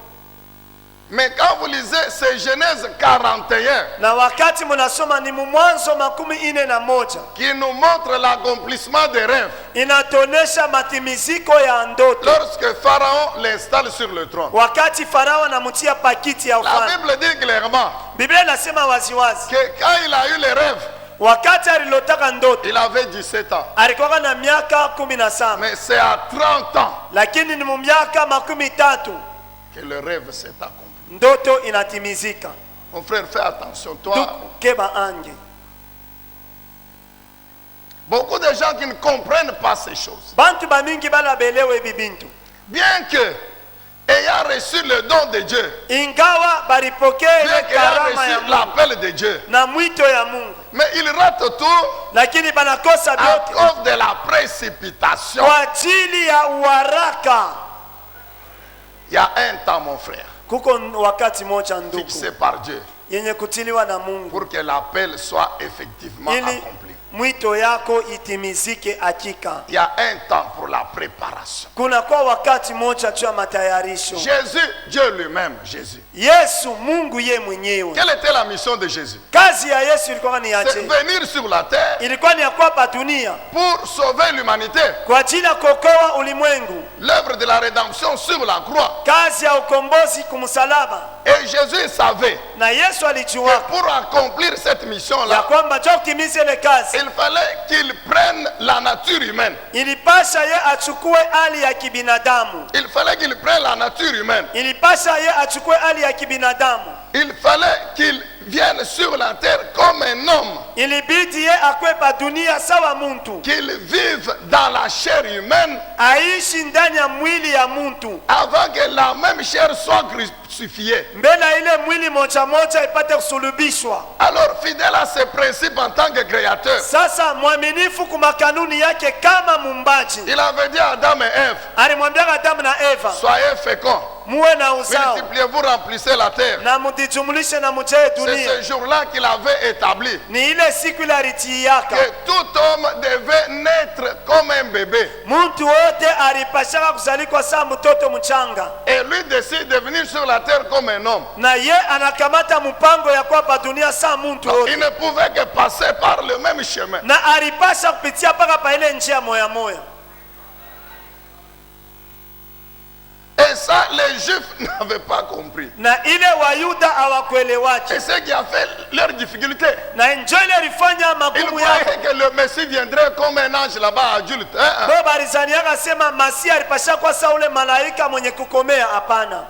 Mais quand vous lisez, c'est Genèse 41 na wakati munasoma ni Mwanzo 41 qui nous montre l'accomplissement des rêves. inatonesha matimiziko ya ndoto. Lorsque Pharaon l'installe sur le trône. Wakati Farao anamutia pakiti ya La ufalme, Bible dit clairement Biblia inasema waziwazi que quand il a eu les rêves, wakati alilotaka ndoto il avait 17 ans. alikuwa na miaka 17, Mais c'est à 30 ans lakini ni miaka 13 que le rêve s'est accompli. ndoto inatimizika. Mon frère, fais attention. Toi, Ndugu keba ange, beaucoup de gens qui ne comprennent pas ces choses. bantu bamingi balabelewe hivi bintu, Bien que, ayant reçu le don de Dieu, ingawa balipokea bien ile qu'ayant karama ya reçu Mungu l'appel de Dieu, na mwito ya Mungu, mais ils ratent tout lakini banakosa à vyote cause de la précipitation. kwa ajili ya uharaka. Il y a un temps, mon frère, Kuko wakati moja ndugu fixé par Dieu yenye kutiliwa na Mungu pour que l'appel soit effectivement ili accompli. mwito yako itimizike hakika. Il y a un temps pour la préparation. Kuna kwa wakati moja tu ya matayarisho. Jésus, Dieu lui-même, Jésus. Yesu Mungu ye mwenyewe, Quelle était la mission de Jésus? kazi ya Yesu ilikuwa ni C'est aje? venir sur la terre Ilikuwa ni ya kuwapa dunia pour sauver l'humanité. kwa ajili ya kuokoa ulimwengu, L'œuvre de la rédemption sur la croix. kazi ya ukombozi kumsalaba. Et Jésus savait Na Yesu que alijua pour accomplir cette ya mission-là, kwamba jo kutimiza ile kazi il fallait qu'il prenne la nature humaine. ilipasha ye achukue hali ya kibinadamu, Il fallait qu'il prenne la nature humaine. ilipasha ye achukue hali ya kibinadamu, Il fallait qu'il vienne sur la terre comme un homme, ilibidi ye akwepa dunia sawa muntu, qu'il vive dans la chair humaine aishi ndani ya mwili ya muntu avant que la même chair soit crucifiée. mbele ile mwili moja moja ipate kusulubishwa. Alors, fidèle à ses principes en tant que créateur, Sasa mwaminifu kuma kanuni yake kama mumbaji, il avait dit à Adam et Ève, alimwambia Adamu na Eva, soyez féconds, muwe na uzao multipliez-vous, remplissez la terre. na mutijumlishe na mujee C'est dunia. ce jour-là qu'il avait établi Ni ile siku ile alitiiyaka que tout homme devait naître comme un bébé. muntu wote alipashaka kuzalikwa saa mtoto mchanga, Et lui décide de venir sur la terre comme un homme. na ye anakamata mpango ya kwapa dunia saa muntu Donc, il wote, ne pouvait que passer par le même chemin. na alipasha kupitia paka pa ile njia moya moya. Et ça, les Juifs n'avaient pas compris. Na ile Wayuda hawakuelewaje, Et ce qui a fait leur difficulté. na njo ile ilifanya Ils magumu yao. croyaient que le Messie viendrait comme un ange là-bas adulte. Hein? Bo barizaniaka sema Masia alipasha kwa sa ule malaika mwenye kukomea. Hapana,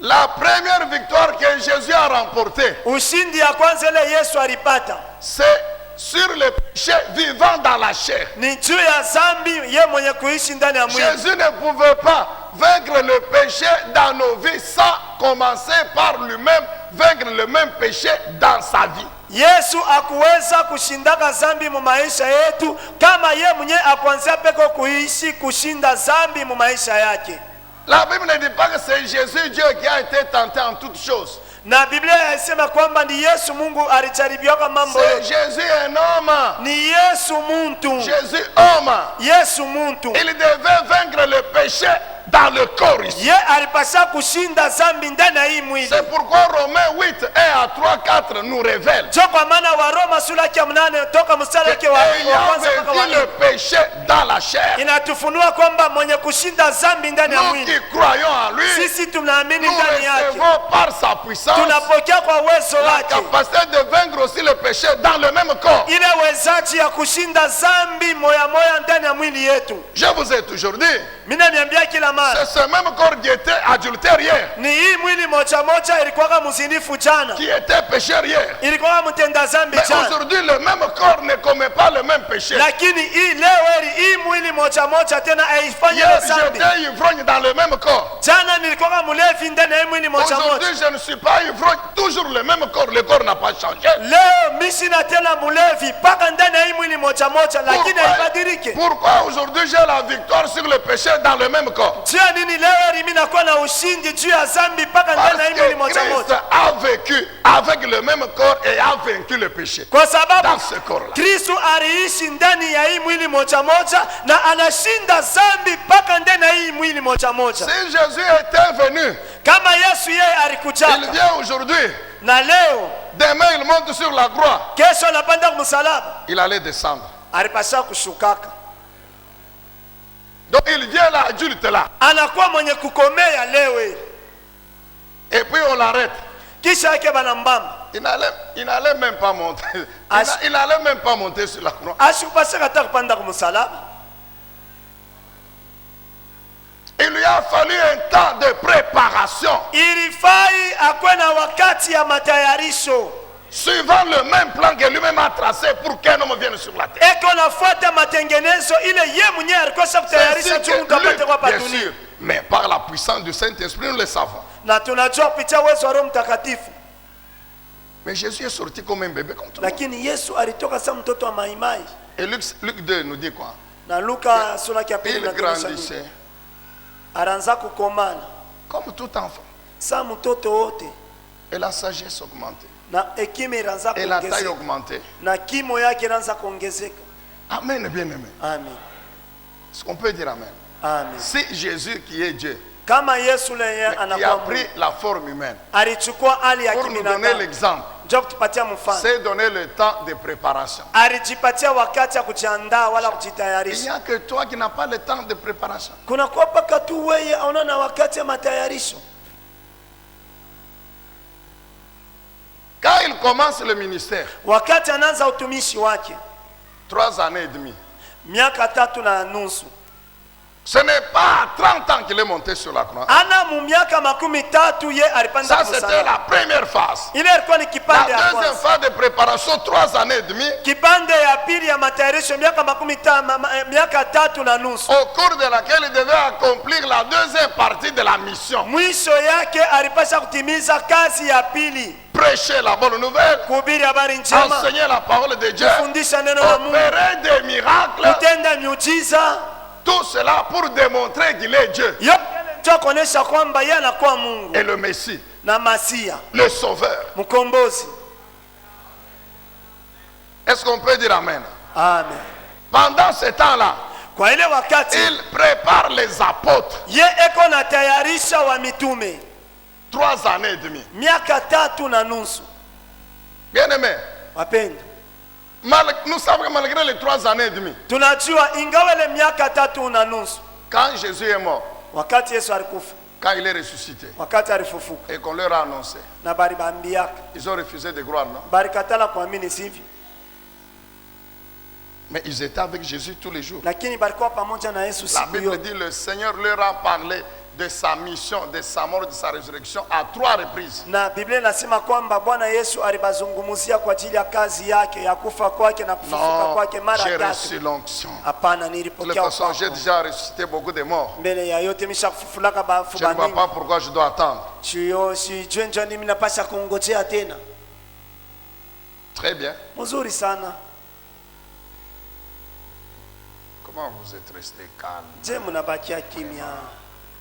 La première victoire que Jésus a remportée, ushindi ya kwanza ile Yesu alipata c'est sur le péché vivant dans la chair. ni juu ya zambi, ye mwenye kuishi ndani ya mwili. Jésus ne pouvait pas vaincre le péché dans nos vies sans commencer par lui-même vaincre le même péché dans sa vie. Yesu akuweza kushindaka zambi mu maisha yetu kama ye mwenye akuanzia peko kuishi kushinda zambi mu maisha yake. La Bible ne dit pas que c'est Jésus Dieu qui a été tenté en toutes choses. Na Biblia yasema kwamba ni Yesu Mungu alijaribiwa kwa mambo C'est yote. Jésus un homme. Ni Yesu muntu, Jésus homme. Yesu muntu. Il devait vaincre le péché dans le corps ici. Ye alipasha kushinda zambi ndani ya hii mwili. C'est pourquoi Romains 8, 1 à 3, 4 nous révèle Jo kwa maana wa Roma sura ya 8 toka mstari wake wa ayant kwanza mpaka wa vaincu le 4 péché dans la chair, inatufunua kwamba mwenye kushinda zambi ndani ya nous mwili, qui croyons en lui, sisi tunaamini nous ndani yake, recevons par sa puissance tunapokea kwa uwezo la wake capacité de vaincre aussi le péché dans le même corps. ile wezaji ya kushinda zambi moya moya ndani ya mwili yetu. Je vous ai toujours dit, Mimi niambia kila mara c'est ce même corps qui était adultère hier, ni hii mwili moja moja ilikuwa mzinifu jana, qui était pécheur hier. ilikuwa mtenda zambi Mais jana, aujourd'hui, le même corps ne commet pas le même péché. lakini hii leo hii mwili moja moja tena haifanye Hier, zambi. j'étais ivrogne dans le même corps. Jana nilikuwa mlevi ndani ya hii mwili moja moja, Aujourd'hui, je ne suis pas ivrogne. Toujours le même corps. Le corps n'a pas changé. leo mimi sina tena mlevi paka ndani ya hii mwili moja moja, lakini haibadiliki. Pourquoi aujourd'hui j'ai la victoire sur le péché dans le même corps? Jua nini leo mimi nakuwa na ushindi juu ya zambi paka Parce ndani ya hii mwili que moja Christ moja, a vécu avec le même corps et a vaincu le péché. kwa sababu Dans ce corps-là. Kristo aliishi ndani ya hii mwili moja moja na anashinda zambi paka ndani ya hii mwili moja moja. Si Jésus était venu, Kama Yesu yeye il alikujaka vient aujourd'hui, na leo demain il monte sur la croix, kesho anapanda kumsalaba, il allait descendre. alipasha kushukaka. Donc il vient là, adulte là, Anakuwa mwenye kukomea leo hii. et puis on l'arrête. Kisha yake banambamba. Il n'allait même pas monter. Il n'allait même pas monter sur la croix. Ashikupasha kata kupanda kumsalaba. Il lui a fallu un temps de préparation. Ilifai akwe na wakati ya matayarisho. Suivant le même plan que lui-même a tracé pour qu'un homme vienne sur la terre. Eko nafuata matengenezo ile ye mwenyewe alikosa kutayarisha C'est chungu kapate kwa bien patuni. sûr, mais par la puissance du Saint-Esprit, nous le savons. Na tunajua kupitia uwezo wa Roho Mtakatifu. Mais Jésus est sorti comme un bébé, comme tout le monde. Lakini Yesu alitoka sa mtoto wa maimai. Et Luc 2 nous dit quoi? Na Luka sura ya pili Il na grandissait aranza kukomana comme tout enfant. sa mtoto wote, Et la sagesse augmentait. na hekima iraanza Et la taille kuongezeka augmentée. na kimo yake iraanza kuongezeka. Amen, bien-aimé. Amen. Est-ce qu'on peut dire Amen? Amen. Si Jésus qui est Dieu, Kama Yesu leye qui a anakuwa pris Mungu, la forme humaine, alichukua hali ya pour nous donner kibinadamu, l'exemple, ndio kutupatia mfano. c'est donner le temps de préparation. Alijipatia wakati ya kujiandaa wala Il n'y kujitayarisha. a que toi qui n'as pas le temps de préparation. Kuna kwa paka tu wewe aona na wakati ya matayarisho. Quand il commence le ministère, Wakati anaanza utumishi wake 3 années et demie, miaka 3.5, ce n'est pas à 30 ans qu'il est monté sur la croix. ana mu miaka 13 ye alipanda Ça, c'était kumsalaba. la première phase. Ile ilikuwa ni La kipande ya deuxième kwanza. phase de préparation, 3 années et demie, Kipande ya pili ya matayarisho miaka 3.5, au cours de laquelle il devait accomplir la deuxième partie de la mission. mwisho yake alipasha kutimiza kazi ya pili, Prêcher la bonne nouvelle, kuhubiri habari njema, enseigner la parole de Dieu, kufundisha neno la Mungu, opérer des miracles, kutenda miujiza. tout cela pour démontrer qu'il est Dieu Yote ndio kuonesha kwamba yeye anakuwa Mungu et le Messie, na Masia, le Sauveur. mkombozi. Est-ce qu'on peut dire Amen? Amen. Pendant ce temps-là, Kwa ile wakati il prépare les apôtres. ye eko na tayarisha wa mitume 3 années et demie. miaka 3.5. Bien-aimés, Wapendwa, nous savons que malgré les 3 années et demie, tunajua ingawa ile miaka 3.5, quand Jésus est mort, wakati Yesu alikufa, quand il est ressuscité, wakati alifufuka, et qu'on leur a annoncé, na bali bambiaka ils ont refusé de croire, non? balikatala kuamini, sivyo? Mais ils étaient avec Jésus tous les jours. Lakini balikuwa pamoja na Yesu La siku Bible yote. dit le Seigneur leur a parlé de sa mission, de sa mort, de sa résurrection à 3 reprises. Na Biblia inasema kwamba Bwana Yesu alibazungumzia kwa ajili ya kazi yake ya kufa kwake na kufufuka Non, kwake mara j'ai reçu 3. l'onction. Hapana, De toute nilipokea façon, j'ai upako. déjà ressuscité beaucoup de morts. Mbele ya yote nimeshakufufulaka bafu Je ne vois bamingi. pas pourquoi je dois attendre. Sijui njoo nini napasha kungojea tena. Très bien. Mzuri sana. Comment vous êtes resté calme? Je mnabakia kimya?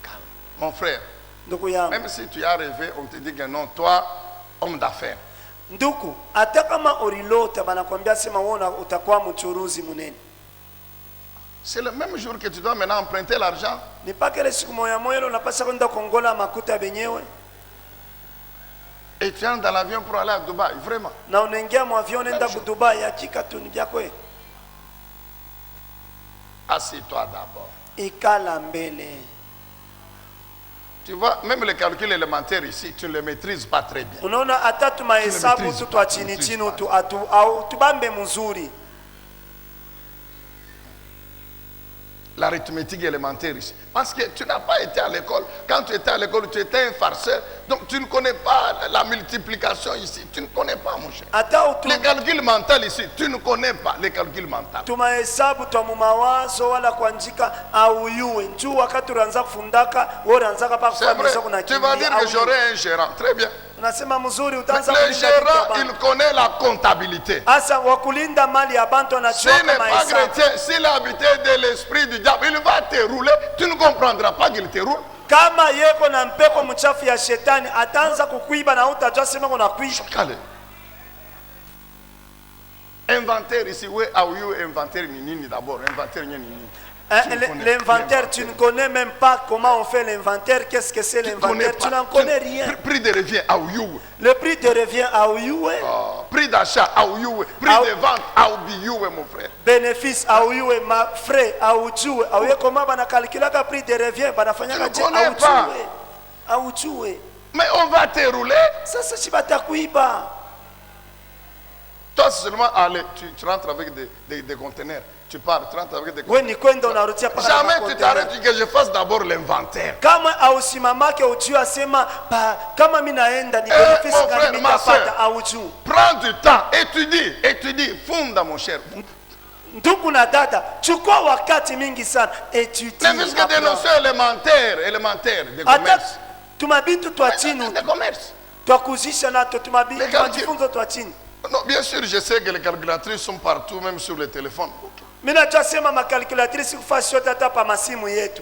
Calme. Mon frère, Ndugu yangu, même si tu as rêvé, on te dit que non, toi, homme d'affaires. ndugu, hata kama ulilota banakwambia sema wewe utakuwa mchuruzi munene. C'est le même jour que tu dois maintenant emprunter l'argent. Ni paka ile siku moya moya unapasha kwenda kongola makuta benyewe Et tu entres dans l'avion pour aller à Dubaï, vraiment. na unaingia mu avion nenda ku Dubai, hakika tu ni vya kweli. Assieds-toi d'abord. Ikala mbele. Tu vois, même les calculs élémentaires ici, tu ne les maîtrises pas très bien. Unaona hata tu mahesabu Tumemetrizi tu pa, twa chini tumemetrizi chini pa. tu atu au tubambe mzuri. L'arithmétique élémentaire ici. Parce que tu n'as pas été à l'école. Quand tu étais à l'école, tu étais un farceur. Donc tu ne connais pas la multiplication ici. Tu ne connais pas, mon cher. Hata Les calculs mentaux ici, tu ne connais pas les calculs mentaux. tu mahesabu twa mu mawazo wala kuandika au yue njoo wakati unaanza kufundaka wewe unaanza pa C'est vrai. kufundisha kuna Tu vas dire que j'aurai un gérant. Très bien. unasema mzuri Mais utaanza le kulinda gérant, kitu ya il bantu. connaît la comptabilité. Asa wakulinda mali ya bantu anajua S'il n'est kama pas hesabu. chrétien, s'il est habité de l'esprit du diable, il va te rouler. Tu ne comprendras pas qu'il te roule. Kama yeko na mpeko mchafu ya shetani ataanza kukuiba na utajua sema kuna kuiba. Calme. Inventaire ici, oui, ah oui, inventaire ni nini d'abord, inventaire ni nini. Hein, Tu ne connais l'inventaire, pas tu ne connais même pas comment on fait l'inventaire. Qu'est-ce que c'est l'inventaire? Tu n'en connais rien. Prix de revient à Ouyoué. Le prix de revient à Ouyoué, Prix d'achat à Ouyoué. Prix Ah. de vente à Oubiyoué, mon frère. bénéfice à Ouyoué, ma frais à Oujoué. Aouye comment on a calculé le prix de revient? Tu ne connais pas. À Oujoué. Mais on va te rouler. Ça, c'est Chibatakuiba. Toi seulement, allez, tu rentres avec des conteneurs. Tu pars, tu rentres avec des Oui, conteneurs. ni kwenda unarudia paka na Jamais tu makontener. t'arrêtes que je fasse d'abord l'inventaire. Kama ausimamake ujue asema kama mimi naenda ni Eh, benefisi mon gani frère, mimi ma nitapata soeur. aujue. Prends du temps, étudie, fonde mon cher. Ndugu na dada, chukua wakati mingi sana Les étudie. muscles des notions élémentaires de Hata commerce. tumabintu twa chini De commerce. twakuzisha nato tumabintu Les calculs. tumajifunzo twa chini. Non, bien sûr, je sais que les calculatrices sont partout, même sur le téléphone. Mimi najua sema makalkulatrice kufasi yote hata pa masimu yetu.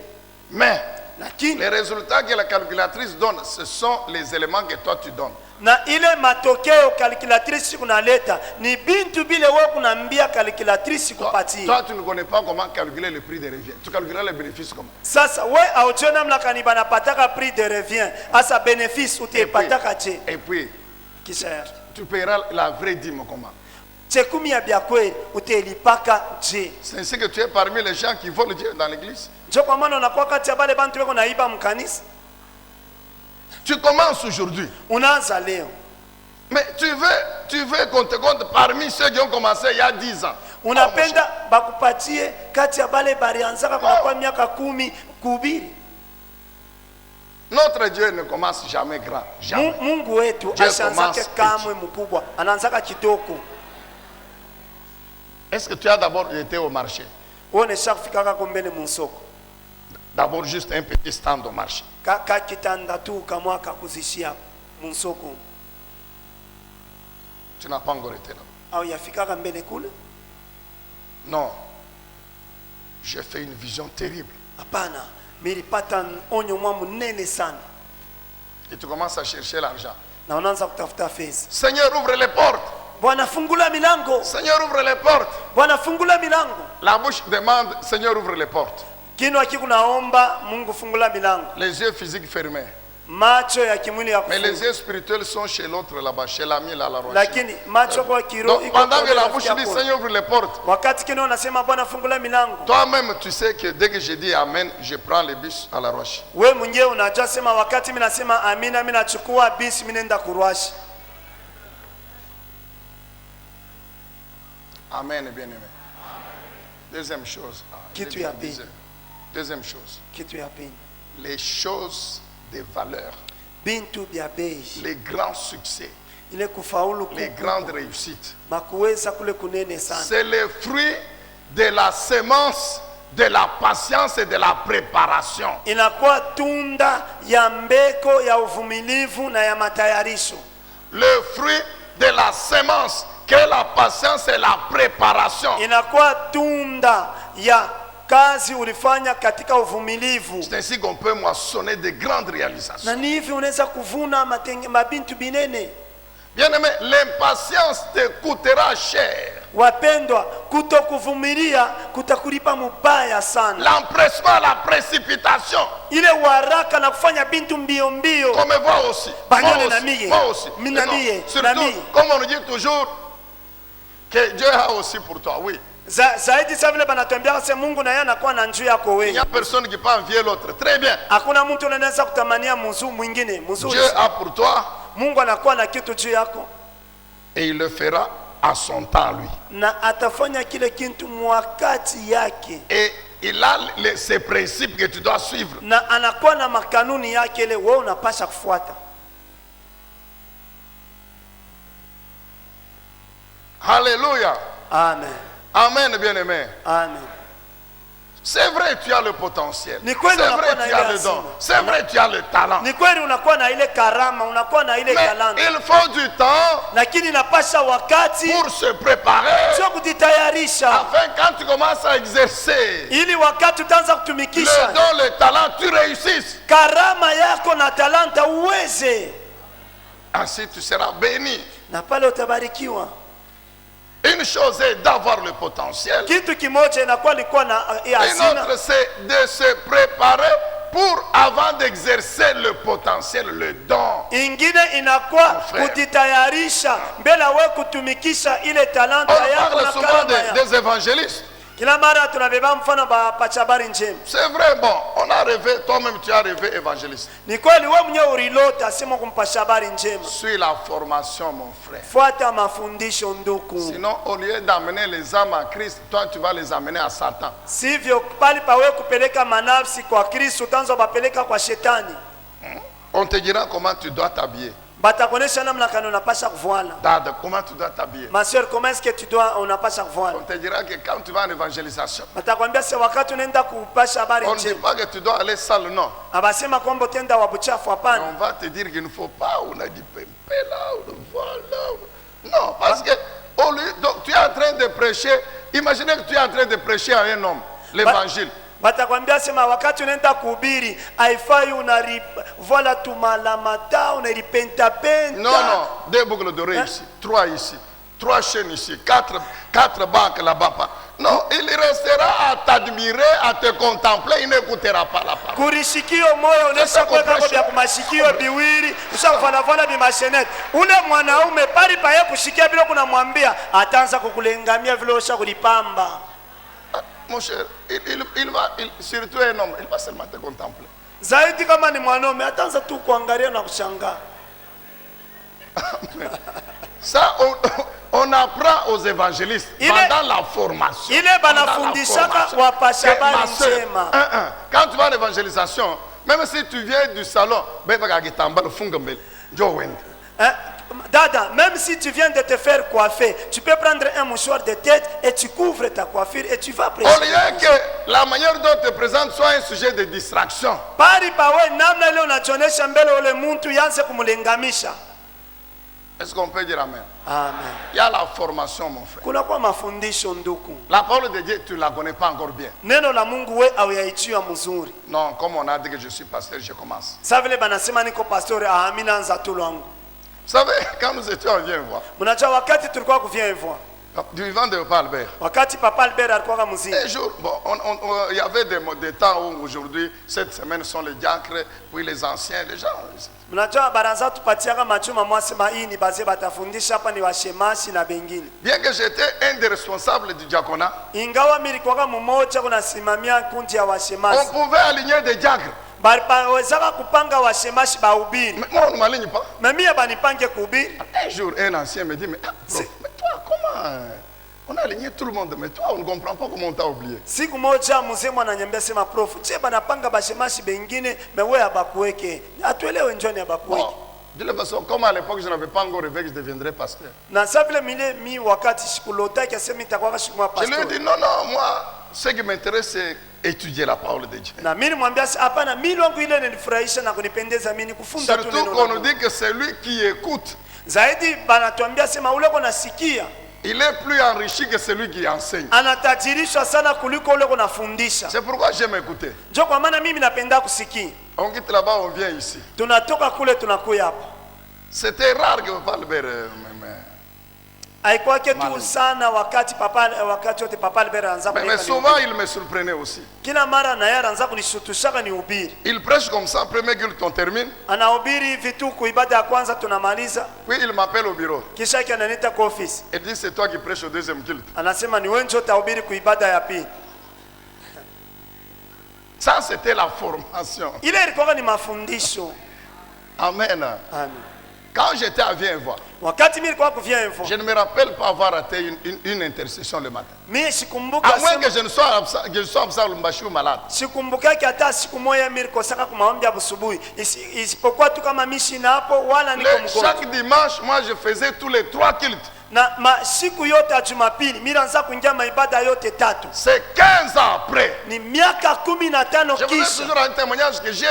Mais Lakini les résultats que la calculatrice donne, ce sont les éléments que toi tu donnes. na ile matokeo kalkulatrice kunaleta ni bintu bile wewe kunaambia kalkulatrice kupatia. Toi, tu ne connais pas comment calculer le prix de revient. Tu calculeras les bénéfices comment? Sasa we aujue namna kani banapataka prix de revient asa bénéfice utaipataka je? Et puis, Kisha tu paieras la vraie dîme comment? chekumi ya bya kweli utailipaka je? C'est ainsi que tu es parmi les gens qui volent Dieu dans l'église. Njo kwa maana unakuwa kati ya bale bantu beko naiba mkanisa. Tu commences aujourd'hui. Unaanza leo. Mais tu veux qu'on te compte parmi ceux qui ont commencé il y a 10 ans. Unapenda bakupatie kati ya bale barianzaka kwa miaka 10 kuhubiri. Notre Dieu ne commence jamais grand. Jamais. Mungu wetu Dieu ashanzake commence kamwe mkubwa, anaanzaka kitoko. Est-ce que tu as d'abord été au marché? Uone shakufika kwa mbele munsoko. D'abord juste un petit stand au marché. Kaka kitanda tu kamwa kakuzishia munsoko. Tu n'as pas encore été là. Au yafika mbele kule? Non. J'ai fait une vision terrible. Hapana, nilipata onyo mwa munene sana. Et tu commences à chercher l'argent. Na unaanza kutafuta fedha. Seigneur, ouvre les portes. Bwana fungula milango. Seigneur, ouvre les portes. Bwana fungula milango. La bouche demande, Seigneur, ouvre les portes. Kinywa kikunaomba Mungu fungula milango. Les yeux physiques fermés. Macho ya kimwili ya Mais les kufunga. yeux spirituels sont chez l'autre là-bas, chez l'ami là, la roche. Lakini macho kwa kiroho Donc pendant que la bouche dit, Seigneur, ouvre les portes. wakati kino unasema Bwana fungula milango. Toi-même, tu sais que dès que je dis Amen, je prends les bus à la roche. We mwenyewe unajua sema wakati mimi nasema amina mimi nachukua bisi mimi nenda kurwashi. Amen, bien-aimé. Deuxième chose. Kitu ya pili. Deuxième chose. Kitu ya pili. Les choses de valeur. Bintu bya bei. Les grands succès. Ile kufaulu Les grandes réussites. makuweza kule kunene sana. C'est le fruit de la semence, de la patience et de la préparation. Inakuwa tunda ya mbeko ya uvumilivu na ya matayarisho. Le fruit de la semence, que la patience et la préparation. Inakuwa tunda ya kazi ulifanya katika uvumilivu. C'est ainsi qu'on peut moissonner de grandes réalisations. Na ni hivi unaweza kuvuna mabintu binene. Bien-aimé, l'impatience te coûtera cher. Wapendwa, kutokuvumilia kutakulipa mubaya sana. L'empressement, la précipitation. Ile waraka na kufanya bintu mbio mbio. Comme moi aussi. Moi aussi. Surtout, comme on nous dit toujours, que Dieu a aussi pour toi, oui. Zaidi sasa vile banatuambia sasa Mungu na yeye anakuwa na njia yako wewe. Il n'y a personne qui peut envier l'autre. Très bien. Hakuna mtu anaweza kutamania mzuri mwingine, mzuri. Dieu a pour toi. Mungu anakuwa na kitu juu yako. Et il le fera à son temps, lui. Na atafanya kile kitu mwakati yake. Et il a ces principes que tu dois suivre. Na anakuwa na makanuni yake ile wewe unapaswa kufuata. Alléluia. Amen. Amen, bien-aimé. Amen. C'est vrai, tu as le potentiel. Ni C'est kweli vrai, unakuwa na tu as ile le don. asili. C'est vrai, tu as le talent. Ni kweli unakuwa na ile karama, unakuwa na ile Mais talanta. il faut du temps Lakini inapasha wakati pour se préparer. sio kujitayarisha. Afin quand tu commences à exercer Ili wakati utaanza le kutumikisha don, le talent, tu réussisses. karama yako na talanta uweze. Ainsi tu seras béni. Na pale utabarikiwa. Une chose est d'avoir le potentiel. Kitu kimoja inakuwa ilikuwa na Une hazina, autre, c'est de se préparer pour, avant d'exercer le potentiel, le don. ingine inakuwa Mon frère. kujitayarisha mbele we kutumikisha ile talanta On yako parle na souvent karama yako. des évangélistes. Kila mara tunabeba mfano bapacha habari njema. C'est vrai, bon, on a rêvé, toi-même tu as rêvé évangéliste. Ni kweli wewe mwenyewe ulilota sema kumpasha habari njema. Suis la formation, mon frère. Fuata mafundisho nduku. Sinon, au lieu d'amener les âmes à Christ, toi tu vas les amener à Satan. Sivyo pali pawe kupeleka manafsi kwa Kristo utaanza bapeleka kwa shetani. On te dira comment tu dois t'habiller. Batakonesha namna kani unapasha kuvoila. Dad, comment tu dois t'habiller. Ma sœur, comment est-ce que tu dois unapasha kuvoila? On te dira que quand tu vas en évangélisation, Batakwambia se wakati unaenda kupasha habari on ne dit njema. pas que tu dois aller sale, non. Abasema kwamba utenda wa buchafu hapana. On va te dire qu'il ne faut pas, on a dit pempe là, on voilà. Non, parce que au lieu, donc, tu es en train de prêcher, imaginez que tu es en train de prêcher à un homme, l'évangile. Batakwambia sema wakati unaenda kuhubiri haifai unarivola tumalamata unaripenta penta. Non, non, 2 boucles d'oreilles ici, 3 ici, 3 chaînes ici, 4 banques là-bas. Non, il restera à t'admirer, à te contempler, il n'écoutera pas la parole. Kurishikio moyo unesha kweka kwa vya kumashikio biwiri ushakuvala bimashenet. Ule mwanaume pali paye kushikia bila kunamwambia ataanza kukulengamia vile usha kulipamba. Mon cher, surtout un homme, il va seulement te contempler. Zaidi kama ni mwanaume ataanza tu kuangalia na kushangaa. Ça, on apprend aux évangélistes pendant la formation. Ile banafundishaka wapasha habari njema. Quand tu vas à l'évangélisation, même si tu viens du salon, Dada, même si tu viens de te faire coiffer, tu peux prendre un mouchoir de tête et tu couvres ta coiffure et tu vas prêcher. Au lieu que la manière dont tu te présentes soit un sujet de distraction. Pari pawe namna ile unachonesha mbele ule muntu yanze kumulengamisha. Est-ce qu'on peut dire amen? Amen. Il y a la formation, mon frère. Kuna kwa mafundisho nduku. La parole de Dieu, tu ne la connais pas encore bien. Neno la Mungu we auyaichia mzuri. Non, comme on a dit que je suis pasteur, je commence. Sa vile banasema niko pastori mimi naanza tu lwangu. Vous savez, quand nous étions en Viens-Voir, Mnajua wakati tulikuwa kuvia voir. du vivant de Papa Albert, Wakati Papa Albert alikuwa mzima. un jour, bon, il y avait des temps où aujourd'hui, cette semaine sont les diacres, puis les anciens, les gens. Mnajua baraza tupatiaka machuma mwasema hii ni bazee batafundisha hapa ni washemashi na bengine. Bien que j'étais un des responsables du diaconat, Ingawa mimi nilikuwa mmoja kunasimamia kundi ya washemashi. on pouvait aligner des diacres. Baliwezaka kupanga washemashi bahubiri. Mais moi, on ne m'aligne pas. Na mimi banipange kuhubiri. Un jour, un ancien me dit, mais, prof, mais toi, comment on a aligné tout le monde, mais toi, on ne comprend pas comment on t'a oublié. Siku moja mzee ananiambia sema prof, je banapanga bashemashi bengine mewe abakuweke. Atuelewe njoni abakuweke. Bon, de la façon, comme à l'époque, je n'avais pas encore rêvé que je deviendrais pasteur. Na sabile mi wakati shikulota kiasema itakuwa shikuma Je lui ai pastor. dit, non, non, moi, ce qui m'intéresse, c'est étudier la parole de Dieu. Na mimi nimwambia hapana, mimi wangu ile inanifurahisha na kunipendeza mimi kufunza tu Surtout neno. qu'on nous dit que c'est lui qui écoute. Zaidi banatuambia sema ule konasikia Il est plus enrichi que celui qui enseigne. anatajirishwa sana kuliko ule konafundisha. C'est pourquoi j'aime écouter. Ndio kwa maana mimi napenda kusikia. On quitte là-bas, on vient ici. Tunatoka kule tunakuya hapa. C'était rare que Papa Albert Haikuwa kitu sana wakati wote Papa Albert anaanza mais kuleta souvent, il me surprenait aussi. kila mara na yeye anaanza kunishutushaka ni ubiri. Il prêche comme ça, premier culte, on termine. Anahubiri vitu kuibada ya kwanza tunamaliza, Puis il m'appelle au bureau. kisha ananiita kwa ofisi. Il dit, c'est toi qui prêches au deuxième culte. Anasema ni wewe ndio utahubiri kuibada ya pili. Ça, c'était la formation. Ile ilikuwa ni mafundisho. Amen. Amen. Quand j'étais à Viens-Voir, Wakati mimi nilikuwa kuvia info. je ne me rappelle pas avoir raté une intercession le matin. Mimi sikumbuka À moins sema, que je ne sois absent ou Mbashi ou malade. sikumbuka hata siku moja mimi nilikosaka kumaombi asubuhi. Isipokuwa tu kama mimi sina hapo wala niko mgonjwa. Chaque dimanche, moi, je faisais tous les 3 cultes. Na siku yote ya Jumapili mimi naanza kuingia maibada yote tatu. C'est 15 ans après. Ni miaka 15 Je vous donne kisha. toujours un témoignage que j'ai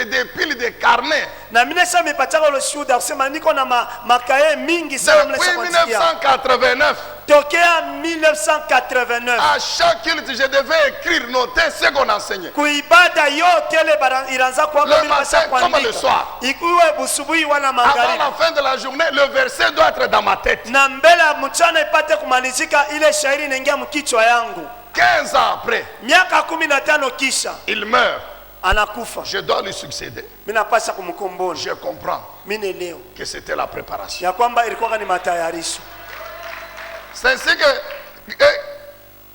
des piles de carnets. Na mimi nasema nimepata ile shuhuda kusema niko na makae mingi sana Depuis mnaweza kusikia. 1989, tokea 1989 À chaque culte, je devais écrire, noter ce qu'on enseignait. kuibada yote ile iraanza kuanga Le matin comme le soir. ikuwe busubuhi wala Avant magharibi, la fin de la journée, le verset doit être dans ma tête. na mbele ya mchana ipate kumalizika ile shairi inaingia mkichwa yangu. 15 ans après, Miaka 15 kisha il meurt. anakufa, Je dois lui succéder. mimi napasha kumkomboa. Je comprends Mimi leo que c'était la préparation. ya kwamba ilikuwa ni matayarisho. C'est ainsi que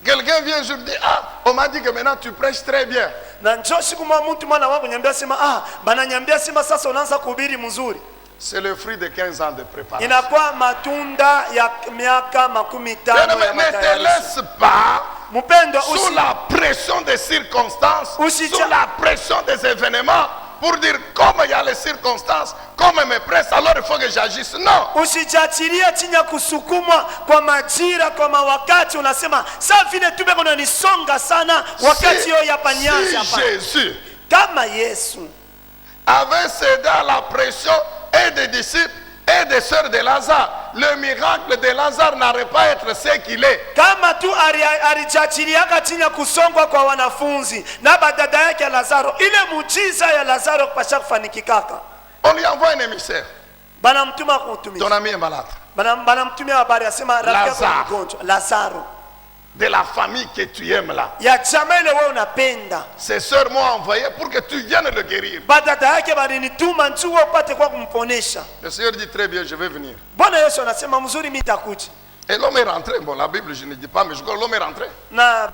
quelqu'un vient et je me dis, ah, on m'a dit que maintenant tu prêches très bien. Na njoo siku moja mtu mwana wangu nyambia sema bananyambia sema sasa unaanza kuhubiri mzuri. C'est le fruit de 15 ans de préparation. Inakuwa matunda ya miaka 15 ya Ne te matayarisho. laisse pas Mpendwa, sous la pression des circonstances, Usicha- sous la pression des événements, pour dire comme il y a les circonstances, comme elles me pressent, alors il faut que j'agisse. Non. usijachilia chini ya kusukumwa kwa majira, kwa mawakati. Unasema saa vile tume kuna nisonga sana wakati yo hapa nianze Si hapa. Jésus Kama Yesu avait cédé à la pression et des disciples et des sœurs de Lazare, le miracle de Lazare n'aurait pas été ce qu'il est. kama tu alijachiliaka chini ya kusongwa kwa wanafunzi na badada yake ya Lazaro, ile mujiza ya Lazaro kupasha kufanikikaka, On lui envoie un émissaire. banamtuma kumtumishi, Ton ami est malade. banamtumia habari asema rafiki yako Lazaro. ni mgonjwa. Lazaro De la famille que tu aimes là. ya jamaa ile wewe unapenda, Ses sœurs m'ont envoyé pour que tu viennes le guérir. badada yake balinituma njoo upate kwa kumponesha. Le Seigneur dit très bien, je vais venir. Bwana Yesu anasema mzuri, mimi nitakuja. Et l'homme est rentré. Bon, la Bible, je ne dis pas, mais je crois que l'homme est rentré. Na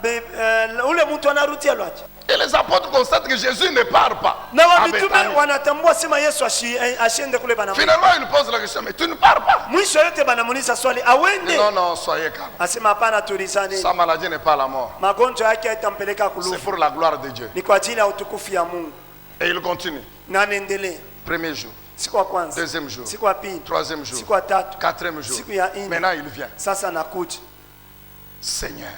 ule mtu anarudia lwaje, Et les apôtres constatent que Jésus ne part pas. na à wamitume Bethanie. wanatambua sema Yesu ashiende kule bana. Finalement, il pose la question, mais tu ne pars pas. Mwisho yote banamuuliza swali Il dit, awende, non, non, soyez calme. asema hapana, tulizane, Sa maladie n'est pas la mort. magonjwa yake haitampeleka C'est kulufu, pour la gloire de Dieu. ni kwa ajili ya utukufu ya Mungu. Et il continue. Na anaendelea Premier jour, siku ya kwanza, deuxième jour, siku ya pili, troisième jour, siku ya tatu, quatrième jour. siku ya nne. Maintenant, il vient. Sasa nakuja. Seigneur,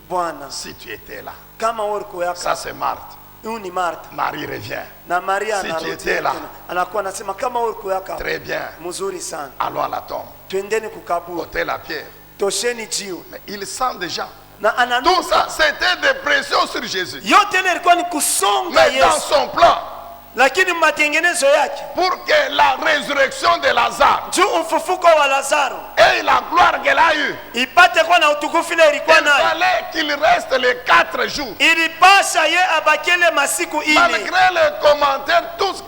Bwana, si tu étais là, kama urko yako, ça c'est Marthe. huyu ni Martha Marie revient. na Maria Si tu anarudia étais là. tena. Anakuwa anasema kama urko yako Très bien. mzuri sana, Allons à la tombe. twendeni kukaburi, Ôtez la pierre. tosheni jiwe. Mais il sent déjà. Na Tout ananuka ça, c'était des pressions sur Jésus. yote ile ilikuwa ni kusonga Mais dans Yesu, son plan, lakini matengenezo yake pour que la résurrection de Lazare juu ufufuko wa Lazaro ait la gloire qu'elle a eue, ipate kuwa na utukufu ile ilikuwa il nayo, fallait qu'il reste les 4 jours. ilipasha ye abakele masiku ine. Malgré les commentaires, tous.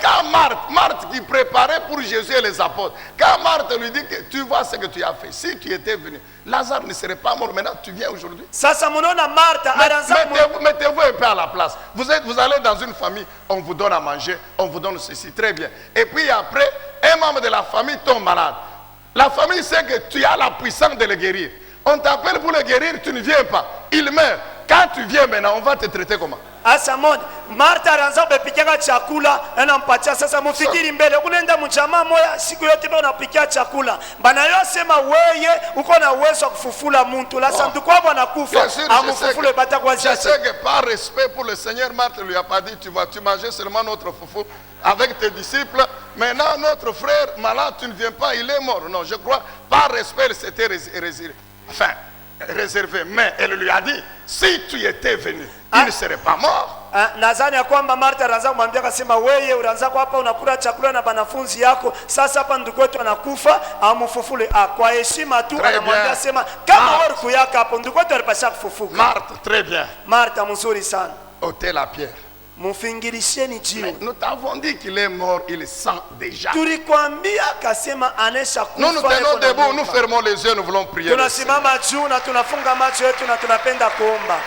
Quand Marthe qui préparait pour Jésus et les apôtres, quand Marthe lui dit que tu vois ce que tu as fait, si tu étais venu, Lazare ne serait pas mort, maintenant tu viens aujourd'hui. Sasa munaona Martha anaanza Mettez-vous un peu à la place. Vous allez dans une famille, on vous donne à manger, on vous donne ceci, très bien. Et puis après, un membre de la famille tombe malade. La famille sait que tu as la puissance de le guérir. On t'appelle pour le guérir, tu ne viens pas. Il meurt. Quand tu viens maintenant, on va te traiter comment? asa moja. Martha anaanza kupika chakula, anampatia. Sasa mufikiri mbele, unaenda mjamaa moya siku yote bana unapikia chakula. Bana yosema weye uko na uwezo wa kufufula mtu. La sandu kwa bwana kufa, amufufule bata kwa je sais que par respect pour le Seigneur, Marthe lui a pas dit tu manges seulement notre foufou avec tes disciples. Maintenant notre frère malade, tu ne viens pas, il est mort. Non, je crois par respect c'était réservé. Mais elle lui a dit si tu étais venu, il ne serait pas mort. Nadhani ya kwamba Martha anaanza kumwambia akasema, wewe unaanza kwa hapa unakula chakula na banafunzi yako, sasa hapa ndugu wetu anakufa, amufufule. Kwa heshima tu anamwambia sema kama wewe kuyaka hapo ndugu wetu alipasha kufufuka. Marthe, très bien. Martha mzuri sana. Ôtez la pierre. Mufingirisheni jiwe. Nous t'avons dit qu'il est mort, il sent déjà. Tulikwambia akasema anesha kufa. Nous nous tenons debout, nous fermons les yeux, nous voulons prier. Tunasimama juu na tunafunga macho yetu na tunapenda kuomba.